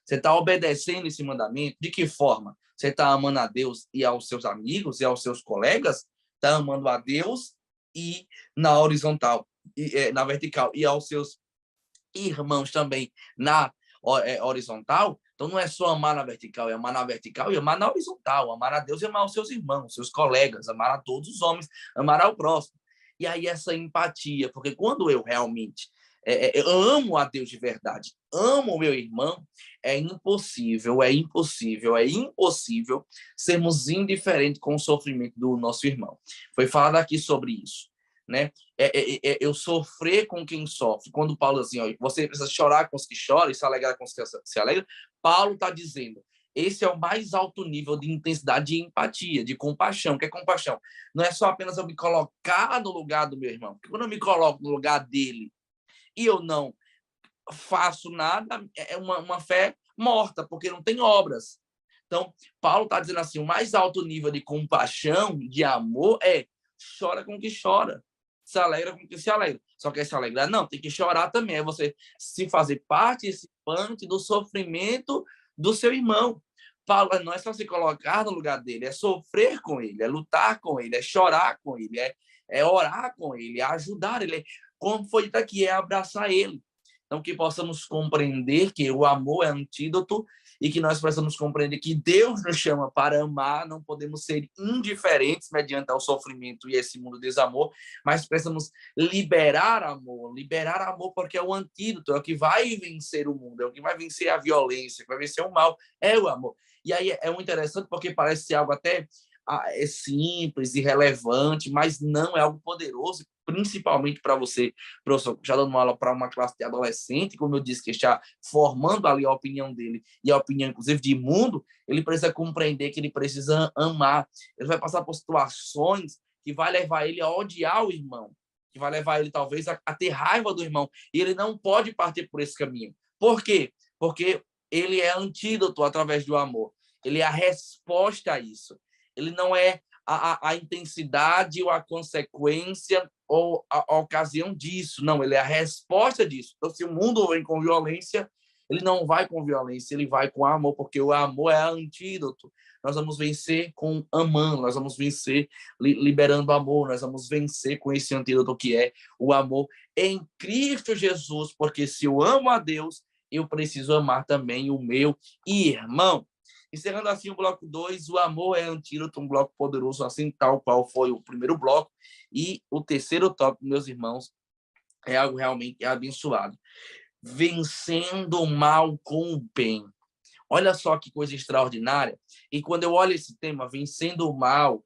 Você está obedecendo esse mandamento? De que forma? Você está amando a Deus e aos seus amigos e aos seus colegas? Está amando a Deus e na horizontal, na vertical, e aos seus irmãos também na horizontal? Então, não é só amar na vertical, é amar na vertical e amar na horizontal. Amar a Deus e amar os seus irmãos, seus colegas, amar a todos os homens, amar ao próximo. E aí essa empatia, porque quando eu realmente eu amo a Deus de verdade, amo o meu irmão, é impossível sermos indiferentes com o sofrimento do nosso irmão. Foi falado aqui sobre isso, né? Eu sofrer com quem sofre. Quando Paulo diz assim, ó, você precisa chorar com os que choram e se alegrar com os que se alegram, Paulo está dizendo, esse é o mais alto nível de intensidade de empatia, de compaixão. O que é compaixão? Não é só apenas eu me colocar no lugar do meu irmão. Porque quando eu me coloco no lugar dele e eu não faço nada, é uma fé morta, porque não tem obras. Então, Paulo está dizendo assim, o mais alto nível de compaixão, de amor, chora com o que chora. se alegra com quem se alegra. Só quer se alegrar? Não, tem que chorar também. É você se fazer participante do sofrimento do seu irmão. Paulo não é só se colocar no lugar dele, é sofrer com ele, é lutar com ele, é chorar com ele, é orar com ele, é ajudar ele. Como foi dito aqui, é abraçar ele. Então, que possamos compreender que o amor é antídoto e que nós precisamos compreender que Deus nos chama para amar, não podemos ser indiferentes mediante ao sofrimento e esse mundo desamor, mas precisamos liberar amor porque é o antídoto, é o que vai vencer o mundo, é o que vai vencer a violência, que vai vencer o mal, é o amor. E aí é muito interessante porque parece ser algo até é simples, irrelevante, mas não, é algo poderoso, principalmente para você, professor, já dando uma aula para uma classe de adolescente, como eu disse, que está formando ali a opinião dele e a opinião, inclusive, de mundo, ele precisa compreender que ele precisa amar. Ele vai passar por situações que vai levar ele a odiar o irmão, que vai levar ele, talvez, a ter raiva do irmão, e ele não pode partir por esse caminho. Por quê? Porque ele é antídoto através do amor. Ele é a resposta a isso. Ele não é a intensidade ou a consequência ou a ocasião disso. Não, ele é a resposta disso. Então, se o mundo vem com violência, ele não vai com violência, ele vai com amor, porque o amor é antídoto. Nós vamos vencer com amando, nós vamos vencer liberando amor, nós vamos vencer com esse antídoto que é o amor em Cristo Jesus, porque se eu amo a Deus, eu preciso amar também o meu irmão. Encerrando assim o bloco 2, o amor é antídoto, um bloco poderoso, assim tal qual foi o primeiro bloco. E o terceiro tópico, meus irmãos, é algo realmente abençoado. Vencendo o mal com o bem. Olha só que coisa extraordinária. E quando eu olho esse tema, vencendo o mal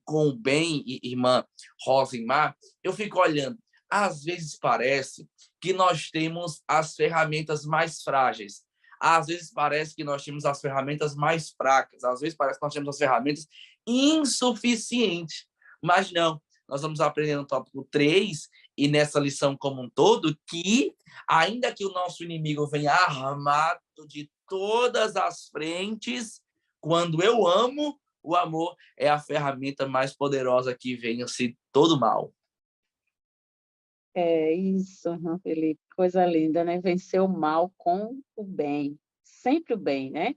com o bem, irmã Rosemar, eu fico olhando. Às vezes parece que nós temos as ferramentas mais frágeis. Às vezes parece que nós temos as ferramentas mais fracas. Às vezes parece que nós temos as ferramentas insuficientes. Mas não. Nós vamos aprender no tópico 3 e nessa lição como um todo que, ainda que o nosso inimigo venha armado de todas as frentes, quando eu amo, o amor é a ferramenta mais poderosa que vence todo mal. É isso, irmão Felipe, coisa linda, né? Vencer o mal com o bem, sempre o bem, né?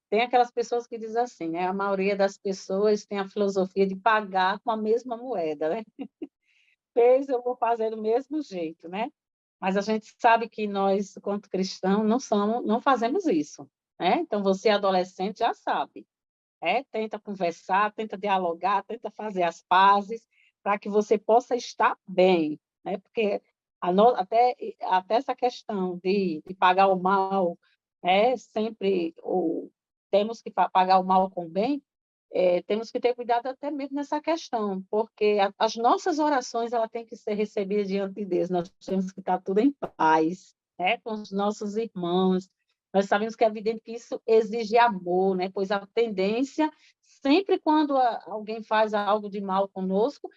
Tem aquelas pessoas que dizem assim, né? A maioria das pessoas tem a filosofia de pagar com a mesma moeda, né? Fez, eu vou fazer do mesmo jeito, né? Mas a gente sabe que nós, quanto cristãos, não fazemos isso, né? Então, você, adolescente, já sabe, tenta conversar, tenta dialogar, tenta fazer as pazes para que você possa estar bem, né? Porque até essa questão de pagar o mal, sempre temos que pagar o mal com o bem, temos que ter cuidado até mesmo nessa questão, porque as nossas orações ela tem que ser recebidas diante de Deus, nós temos que estar tudo em paz, com os nossos irmãos. Nós sabemos que é evidente que isso exige amor, né? Pois a tendência, sempre quando alguém faz algo de mal conosco,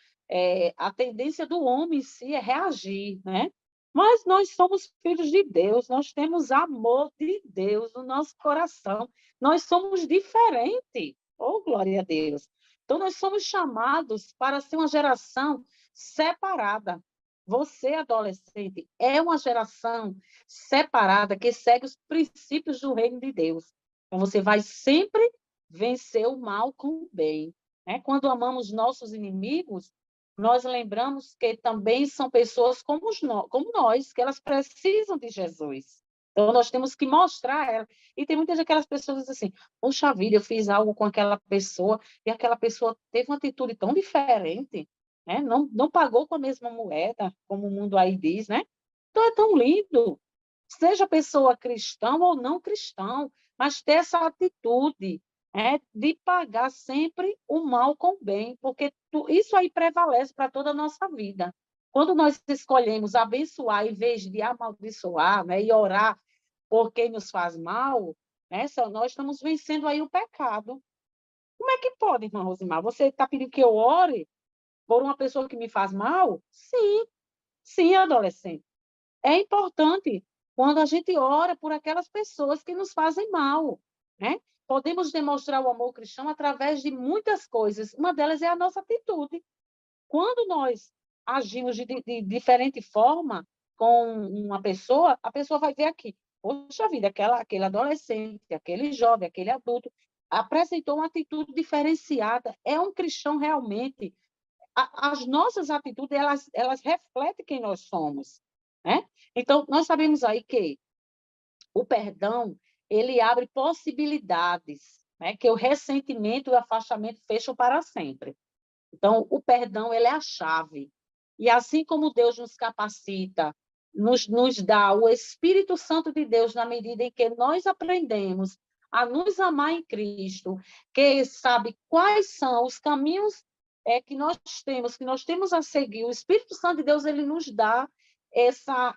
a tendência do homem em si é reagir, né? Mas nós somos filhos de Deus, nós temos amor de Deus no nosso coração, nós somos diferentes. Oh, glória a Deus! Então, nós somos chamados para ser uma geração separada. Você, adolescente, é uma geração separada que segue os princípios do reino de Deus. Então, você vai sempre vencer o mal com o bem. Né? Quando amamos nossos inimigos, nós lembramos que também são pessoas como nós, que elas precisam de Jesus. Então, nós temos que mostrar a ela. E tem muitas daquelas pessoas que dizem assim, poxa vida, eu fiz algo com aquela pessoa e aquela pessoa teve uma atitude tão diferente, né? Não pagou com a mesma moeda, como o mundo aí diz, né? Então, é tão lindo. Seja pessoa cristã ou não cristão, mas ter essa atitude de pagar sempre o mal com o bem, porque isso aí prevalece para toda a nossa vida. Quando nós escolhemos abençoar em vez de amaldiçoar, né, e orar por quem nos faz mal, né, nós estamos vencendo aí o pecado. Como é que pode, irmã Rosimar? Você está pedindo que eu ore por uma pessoa que me faz mal? Sim, sim, adolescente. É importante quando a gente ora por aquelas pessoas que nos fazem mal, né? Podemos demonstrar o amor cristão através de muitas coisas. Uma delas é a nossa atitude. Quando nós agimos de diferente forma com uma pessoa, a pessoa vai ver aqui, poxa vida, aquele adolescente, aquele jovem, aquele adulto, apresentou uma atitude diferenciada, é um cristão realmente. As nossas atitudes, elas refletem quem nós somos, né? Então, nós sabemos aí que o perdão, ele abre possibilidades, né? Que o ressentimento e o afastamento fecham para sempre. Então, o perdão, ele é a chave. E assim como Deus nos capacita, nos dá o Espírito Santo de Deus na medida em que nós aprendemos a nos amar em Cristo, que sabe quais são os caminhos que nós temos a seguir. O Espírito Santo de Deus, ele nos dá essa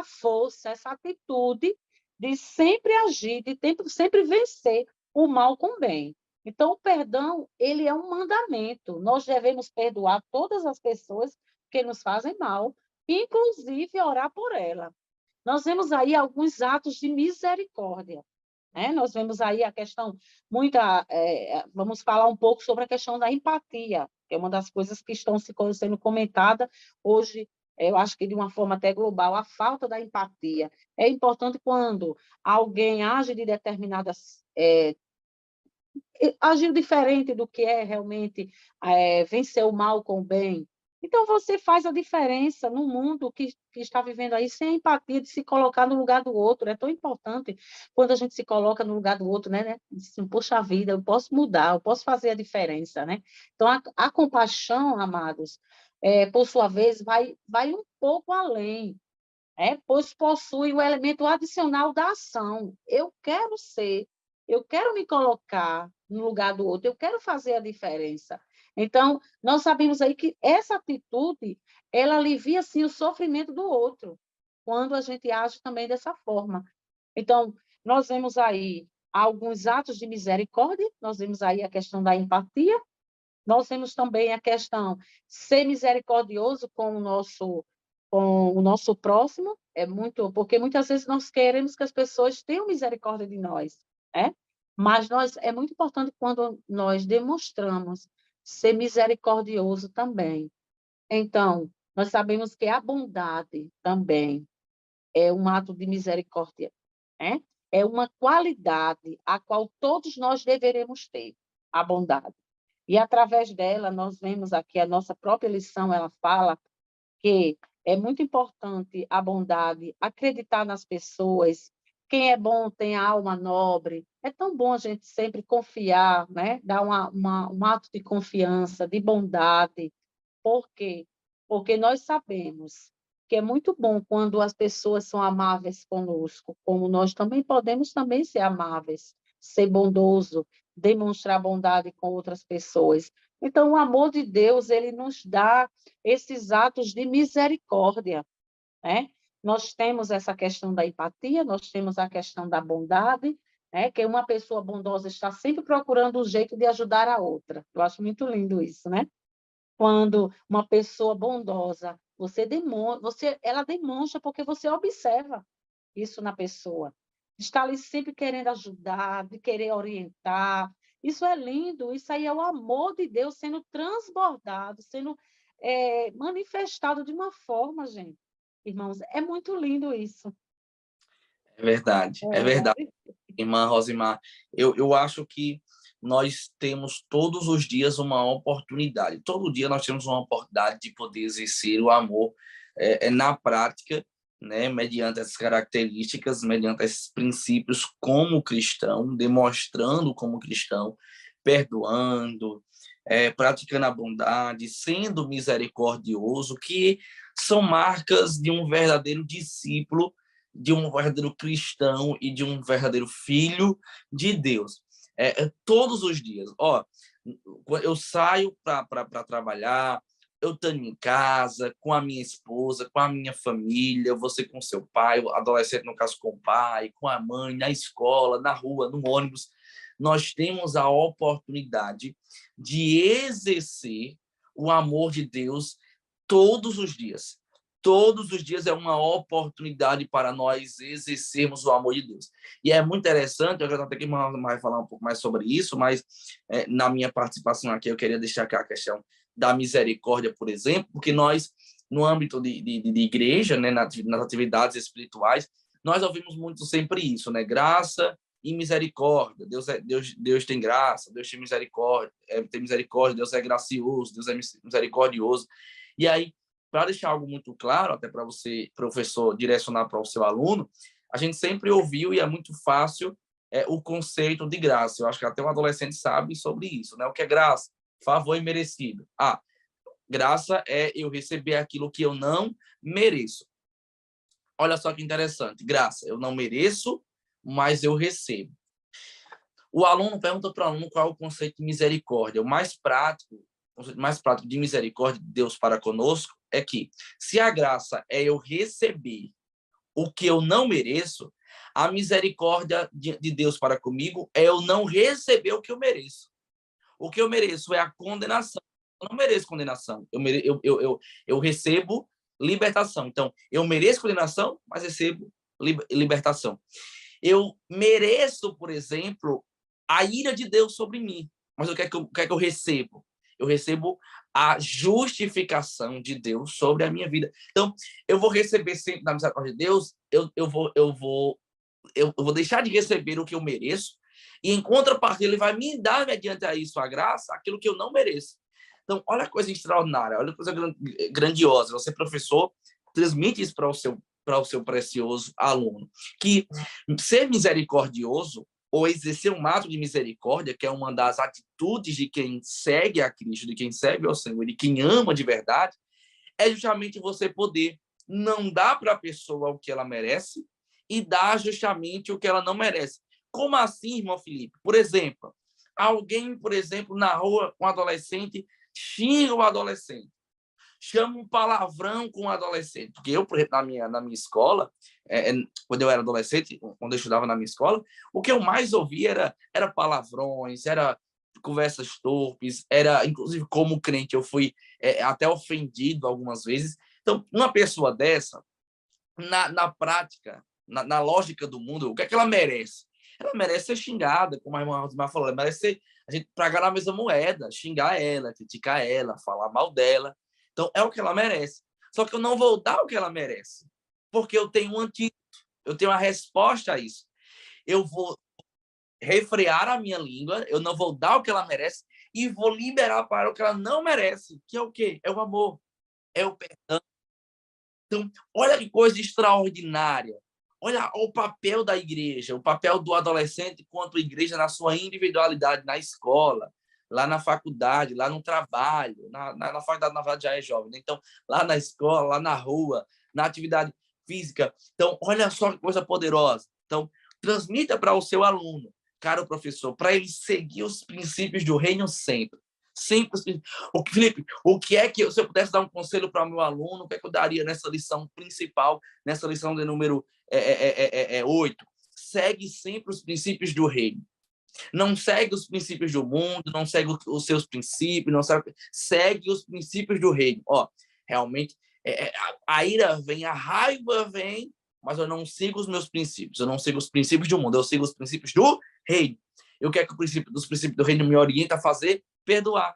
força, essa atitude de sempre agir, de sempre vencer o mal com o bem. Então, o perdão, ele é um mandamento. Nós devemos perdoar todas as pessoas que nos fazem mal, inclusive orar por ela. Nós vemos aí alguns atos de misericórdia, né? Nós vemos aí a questão, vamos falar um pouco sobre a questão da empatia, que é uma das coisas que estão sendo comentada hoje, eu acho que de uma forma até global, a falta da empatia. É importante quando alguém age de determinadas agiu diferente do que é realmente vencer o mal com o bem. Então, você faz a diferença no mundo que está vivendo aí, sem empatia, de se colocar no lugar do outro. É tão importante quando a gente se coloca no lugar do outro, né? Assim, poxa vida, eu posso mudar, eu posso fazer a diferença, né? Então, a compaixão, amados, por sua vez, vai um pouco além, pois possui o elemento adicional da ação. Eu quero me colocar no lugar do outro, eu quero fazer a diferença. Então, nós sabemos aí que essa atitude, ela alivia, sim, o sofrimento do outro, quando a gente age também dessa forma. Então, nós vemos aí alguns atos de misericórdia, nós vemos aí a questão da empatia, nós temos também a questão de ser misericordioso com o nosso próximo, porque muitas vezes nós queremos que as pessoas tenham misericórdia de nós, né? Mas é muito importante quando nós demonstramos ser misericordioso também. Então, nós sabemos que a bondade também é um ato de misericórdia, né? É uma qualidade a qual todos nós deveremos ter, a bondade. E, através dela, nós vemos aqui a nossa própria lição, ela fala que é muito importante a bondade, acreditar nas pessoas. Quem é bom tem a alma nobre. É tão bom a gente sempre confiar, né? Dar um ato de confiança, de bondade. Por quê? Porque nós sabemos que é muito bom quando as pessoas são amáveis conosco, como nós também podemos também ser amáveis, ser bondoso, demonstrar bondade com outras pessoas. Então, o amor de Deus, ele nos dá esses atos de misericórdia, né? Nós temos essa questão da empatia, nós temos a questão da bondade, né? Que uma pessoa bondosa está sempre procurando um jeito de ajudar a outra. Eu acho muito lindo isso, né? Quando uma pessoa bondosa, ela demonstra porque você observa isso na pessoa. Está ali sempre querendo ajudar, de querer orientar. Isso é lindo, isso aí é o amor de Deus sendo transbordado, sendo manifestado de uma forma, gente. Irmãos, é muito lindo isso. É verdade, irmã Rosimar. Eu acho que nós temos todos os dias uma oportunidade. Todo dia nós temos uma oportunidade de poder exercer o amor na prática, né, mediante essas características, mediante esses princípios como cristão, demonstrando como cristão, perdoando, praticando a bondade, sendo misericordioso, que são marcas de um verdadeiro discípulo, de um verdadeiro cristão e de um verdadeiro filho de Deus. Todos os dias. Eu saio para trabalhar, eu estou em casa, com a minha esposa, com a minha família, você com seu pai, o adolescente, no caso, com o pai, com a mãe, na escola, na rua, no ônibus. Nós temos a oportunidade de exercer o amor de Deus todos os dias. Todos os dias é uma oportunidade para nós exercermos o amor de Deus. E é muito interessante, eu já até que vai falar um pouco mais sobre isso, mas na minha participação aqui eu queria destacar a questão da misericórdia, por exemplo, porque nós, no âmbito de igreja, né, nas atividades espirituais, nós ouvimos muito sempre isso, né? Graça e misericórdia. Deus tem graça, Deus tem misericórdia, Deus é gracioso, Deus é misericordioso. E aí, para deixar algo muito claro, até para você, professor, direcionar para o seu aluno, a gente sempre ouviu, e é muito fácil, o conceito de graça. Eu acho que até um adolescente sabe sobre isso, né? O que é graça? Favor imerecido. Graça é eu receber aquilo que eu não mereço. Olha só que interessante. Graça, eu não mereço, mas eu recebo. O aluno pergunta para o aluno qual é o conceito de misericórdia. O conceito mais prático de misericórdia de Deus para conosco é que, se a graça é eu receber o que eu não mereço, a misericórdia de Deus para comigo é eu não receber o que eu mereço. O que eu mereço é a condenação. Eu não mereço condenação. Eu recebo libertação. Então, eu mereço condenação, mas recebo libertação. Eu mereço, por exemplo, a ira de Deus sobre mim. Mas o que é que eu recebo? Eu recebo a justificação de Deus sobre a minha vida. Então, eu vou receber sempre da misericórdia de Deus, eu vou deixar de receber o que eu mereço, e em contrapartida, ele vai me dar, mediante a isso, a graça, aquilo que eu não mereço. Então, olha a coisa extraordinária, olha a coisa grandiosa. Você, professor, transmite isso para o seu precioso aluno, que ser misericordioso, ou exercer um ato de misericórdia, que é uma das atitudes de quem segue a Cristo, de quem segue ao Senhor, de quem ama de verdade, é justamente você poder não dar para a pessoa o que ela merece e dar justamente o que ela não merece. Como assim, irmão Felipe? Por exemplo, alguém, na rua, um adolescente, xinga o adolescente, chama um palavrão com o adolescente. Porque eu, por exemplo, na minha escola, quando eu era adolescente, quando eu estudava na minha escola, o que eu mais ouvia era palavrões, era conversas torpes, era, inclusive, como crente, eu fui até ofendido algumas vezes. Então, uma pessoa dessa, na prática, na lógica do mundo, o que é que ela merece? Ela merece ser xingada, como a irmã Rosimar falou, ela merece a gente pagar na mesma moeda, xingar ela, criticar ela, falar mal dela. Então, é o que ela merece. Só que eu não vou dar o que ela merece, porque eu tenho um antídoto, eu tenho uma resposta a isso. Eu vou refrear a minha língua, eu não vou dar o que ela merece e vou liberar para o que ela não merece, que é o quê? É o amor, é o perdão. Então, olha que coisa extraordinária. Olha o papel da igreja, o papel do adolescente quanto igreja na sua individualidade, na escola, lá na faculdade, lá no trabalho, na faculdade, na verdade, já é jovem, né? Então, lá na escola, lá na rua, na atividade física. Então, olha só que coisa poderosa. Então, transmita para o seu aluno, caro professor, para ele seguir os princípios do reino sempre. Sempre. Felipe, o que é que, se eu pudesse dar um conselho para o meu aluno, o que é que eu daria nessa lição principal, nessa lição de número 8? Segue sempre os princípios do reino. Não segue os princípios do mundo, não segue os seus princípios, não segue os princípios do reino. Realmente, a ira vem, a raiva vem, mas eu não sigo os meus princípios, eu não sigo os princípios do mundo, eu sigo os princípios do reino. Eu quero que os princípios do reino me orientem a fazer? Perdoar,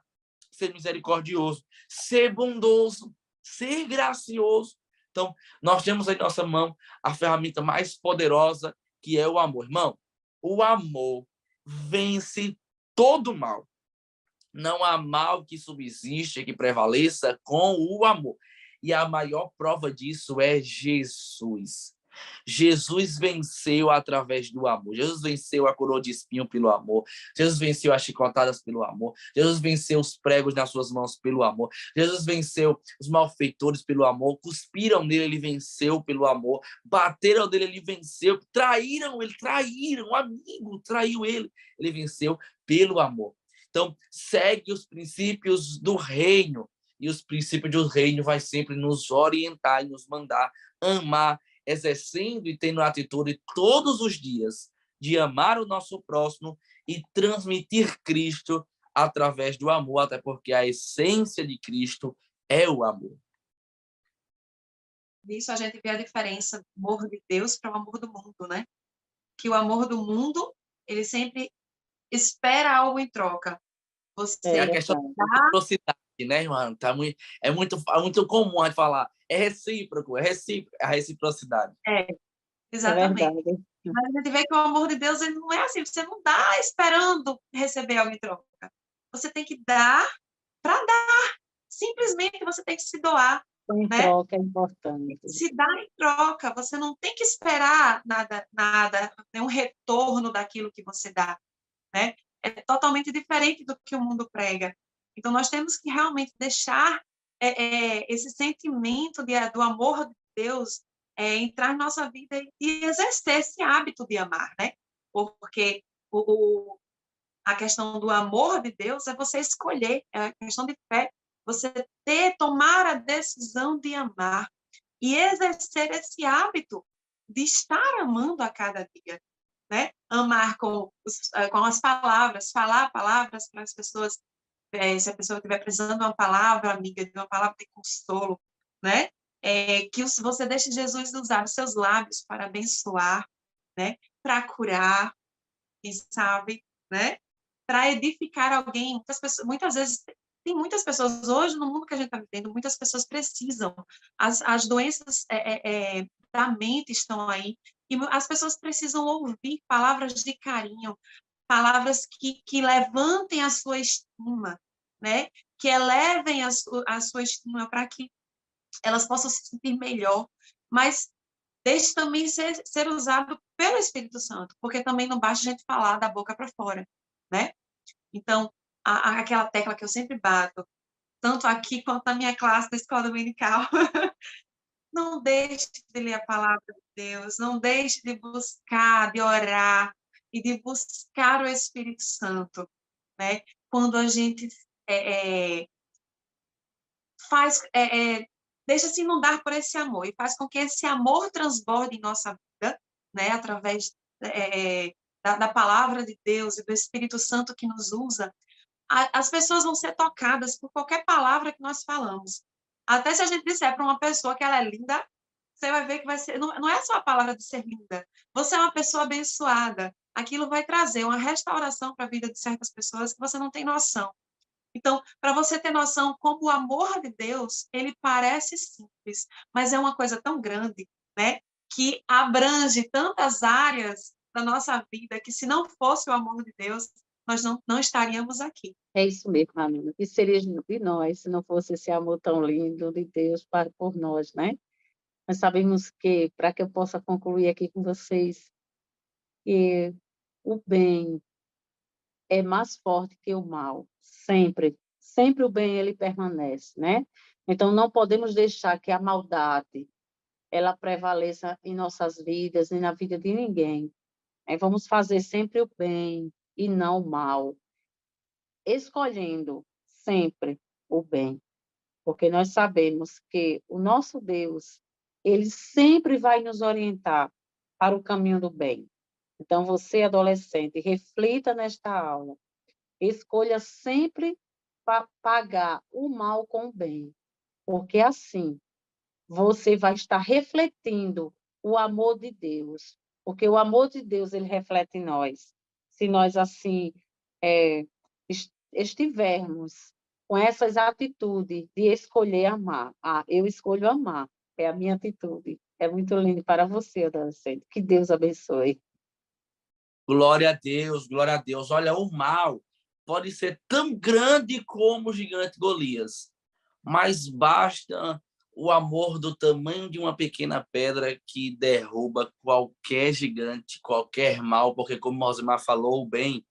ser misericordioso, ser bondoso, ser gracioso. Então, nós temos em nossa mão a ferramenta mais poderosa, que é o amor. Irmão, o amor vence todo mal. Não há mal que subsista, que prevaleça com o amor. E a maior prova disso é Jesus. Jesus venceu através do amor. Jesus venceu a coroa de espinho pelo amor. Jesus venceu as chicotadas pelo amor. Jesus venceu os pregos nas suas mãos pelo amor. Jesus venceu os malfeitores pelo amor. Cuspiram nele, ele venceu pelo amor. Bateram nele, ele venceu. Traíram, o amigo traiu ele venceu pelo amor. Então, segue os princípios do reino. E os princípios do reino vai sempre nos orientar e nos mandar amar, exercendo e tendo a atitude todos os dias de amar o nosso próximo e transmitir Cristo através do amor, até porque a essência de Cristo é o amor. Nisso a gente vê a diferença do amor de Deus para o amor do mundo, né? Que o amor do mundo, ele sempre espera algo em troca. Você É a questão da reciprocidade. né, irmão? É muito comum a gente falar. É recíproco, a reciprocidade. É, É exatamente. verdade. Mas a gente vê que o amor de Deus ele não é assim, você não dá esperando receber algo em troca. Você tem que dar para dar. Simplesmente você tem que se doar, Em né? troca é importante. Se dar em troca, você não tem que esperar nada, nenhum retorno daquilo que você dá, né? É totalmente diferente do que o mundo prega. Então, nós temos que realmente deixar esse sentimento do amor de Deus entrar na nossa vida e exercer esse hábito de amar, né? Porque a questão do amor de Deus é você escolher, é a questão de fé, você tomar a decisão de amar e exercer esse hábito de estar amando a cada dia, né? Amar com as palavras, falar palavras para as pessoas, se a pessoa estiver precisando de uma palavra amiga, de uma palavra de consolo, né? Que você deixe Jesus usar os seus lábios para abençoar, né? Para curar, quem sabe, né? Para edificar alguém. Muitas vezes, tem muitas pessoas, hoje, no mundo que a gente está vivendo, muitas pessoas precisam. As doenças da mente estão aí, e as pessoas precisam ouvir palavras de carinho, palavras que levantem a sua estima, né? Que elevem a sua estima para que elas possam se sentir melhor. Mas deixe também ser usado pelo Espírito Santo, porque também não basta a gente falar da boca para fora, né? Então, aquela tecla que eu sempre bato, tanto aqui quanto na minha classe da escola dominical, não deixe de ler a palavra de Deus, não deixe de buscar, de orar e de buscar o Espírito Santo, né? Quando a gente faz, deixa se inundar por esse amor e faz com que esse amor transborde em nossa vida, né? Através da palavra de Deus e do Espírito Santo que nos usa, as pessoas vão ser tocadas por qualquer palavra que nós falamos. Até se a gente disser para uma pessoa que ela é linda, você vai ver que vai ser, não é só a palavra de ser linda. Você é uma pessoa abençoada. Aquilo vai trazer uma restauração para a vida de certas pessoas que você não tem noção. Então, para você ter noção como o amor de Deus, ele parece simples, mas é uma coisa tão grande, né? Que abrange tantas áreas da nossa vida, que se não fosse o amor de Deus, nós não estaríamos aqui. É isso mesmo, Ramona. O que seria de nós se não fosse esse amor tão lindo de Deus por nós, né? Nós sabemos que, para que eu possa concluir aqui com vocês, que o bem é mais forte que o mal, sempre. Sempre o bem ele permanece, né? Então não podemos deixar que a maldade ela prevaleça em nossas vidas e na vida de ninguém. Vamos fazer sempre o bem e não o mal, escolhendo sempre o bem, porque nós sabemos que o nosso Deus, ele sempre vai nos orientar para o caminho do bem. Então, você, adolescente, reflita nesta aula. Escolha sempre pagar o mal com o bem, porque assim você vai estar refletindo o amor de Deus, porque o amor de Deus ele reflete em nós. Se nós assim estivermos com essas atitudes de escolher amar, eu escolho amar, é a minha atitude. É muito lindo para você, adolescente. Que Deus abençoe. Glória a Deus, glória a Deus. Olha, o mal pode ser tão grande como o gigante Golias, mas basta o amor do tamanho de uma pequena pedra que derruba qualquer gigante, qualquer mal, porque como Rosimar falou bem,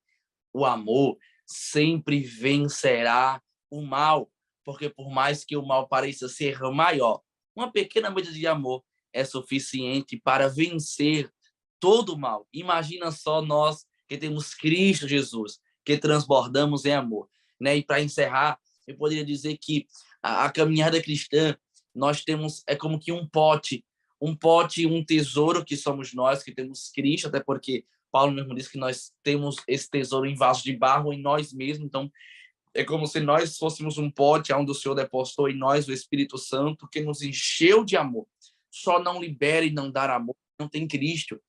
o amor sempre vencerá o mal, porque por mais que o mal pareça ser maior, uma pequena medida de amor é suficiente para vencer todo o mal. Imagina só nós que temos Cristo Jesus, que transbordamos em amor, né? E para encerrar, eu poderia dizer que a caminhada cristã, nós temos como que um pote, um tesouro que somos nós, que temos Cristo, até porque Paulo mesmo diz que nós temos esse tesouro em vaso de barro em nós mesmos, então é como se nós fôssemos um pote onde o Senhor depositou em nós o Espírito Santo, que nos encheu de amor. Só não libera e não dar amor, não tem Cristo.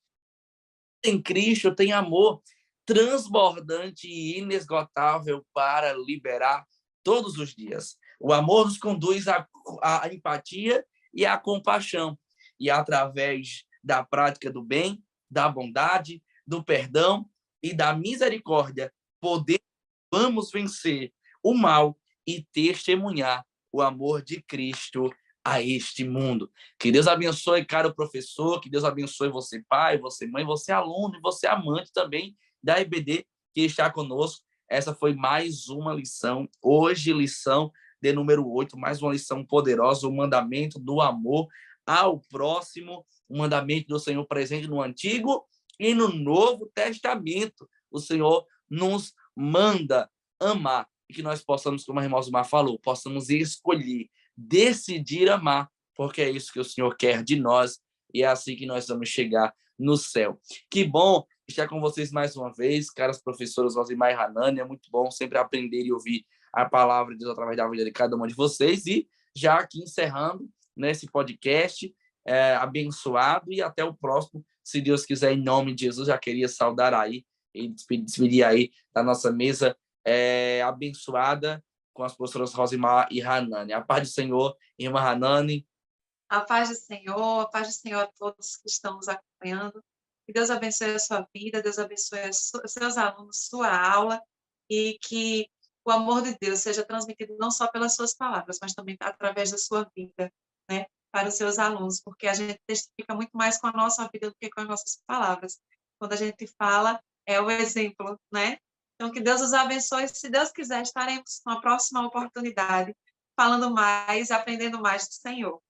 Tem Cristo, tem amor transbordante e inesgotável para liberar todos os dias. O amor nos conduz à empatia e à compaixão. E através da prática do bem, da bondade, do perdão e da misericórdia, vamos vencer o mal e testemunhar o amor de Cristo a este mundo. Que Deus abençoe, caro professor, que Deus abençoe você, pai, você, mãe, você, aluno, e você, amante também da EBD, que está conosco. Essa foi mais uma lição, hoje lição de número 8, mais uma lição poderosa, o mandamento do amor ao próximo, o mandamento do Senhor presente no Antigo e no Novo Testamento. O Senhor nos manda amar, e que nós possamos, como a irmã Osmar falou, possamos escolher, decidir amar, porque é isso que o Senhor quer de nós, e é assim que nós vamos chegar no céu. Que bom estar com vocês mais uma vez, caras professoras Rosimar e Hanani, é muito bom sempre aprender e ouvir a palavra de Deus através da vida de cada uma de vocês, e já aqui encerrando nesse podcast abençoado, e até o próximo, se Deus quiser, em nome de Jesus. Já queria saudar aí e despedir aí da nossa mesa abençoada com as professoras Rosimar e Hanani. A paz do Senhor, irmã Hanani. A paz do Senhor a todos que estão nos acompanhando. Que Deus abençoe a sua vida, Deus abençoe seus alunos, sua aula, e que o amor de Deus seja transmitido não só pelas suas palavras, mas também através da sua vida, né, para os seus alunos, porque a gente testifica muito mais com a nossa vida do que com as nossas palavras. Quando a gente fala, é o exemplo, né? Então, que Deus os abençoe. Se Deus quiser, estaremos na próxima oportunidade falando mais, aprendendo mais do Senhor.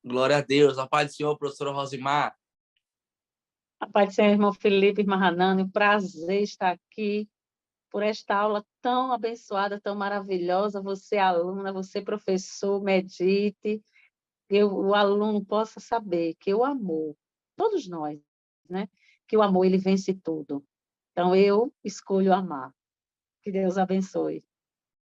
Glória a Deus. A paz do Senhor, professora Rosimar. A paz do Senhor, irmão Felipe, irmã Hanani, um prazer estar aqui por esta aula tão abençoada, tão maravilhosa. Você, aluna, você, professor, medite, que o aluno possa saber que o amor, todos nós, né? Que o amor, ele vence tudo. Então, eu escolho amar. Que Deus abençoe.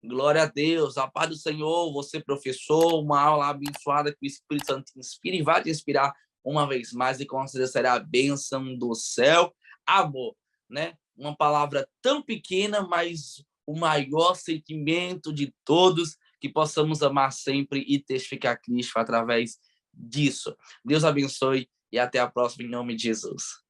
Glória a Deus. A paz do Senhor, você, professor, uma aula abençoada que o Espírito Santo te inspira e vai te inspirar uma vez mais, e com certeza será a bênção do céu. Amor, né? Uma palavra tão pequena, mas o maior sentimento de todos, que possamos amar sempre e testificar Cristo através disso. Deus abençoe e até a próxima, em nome de Jesus.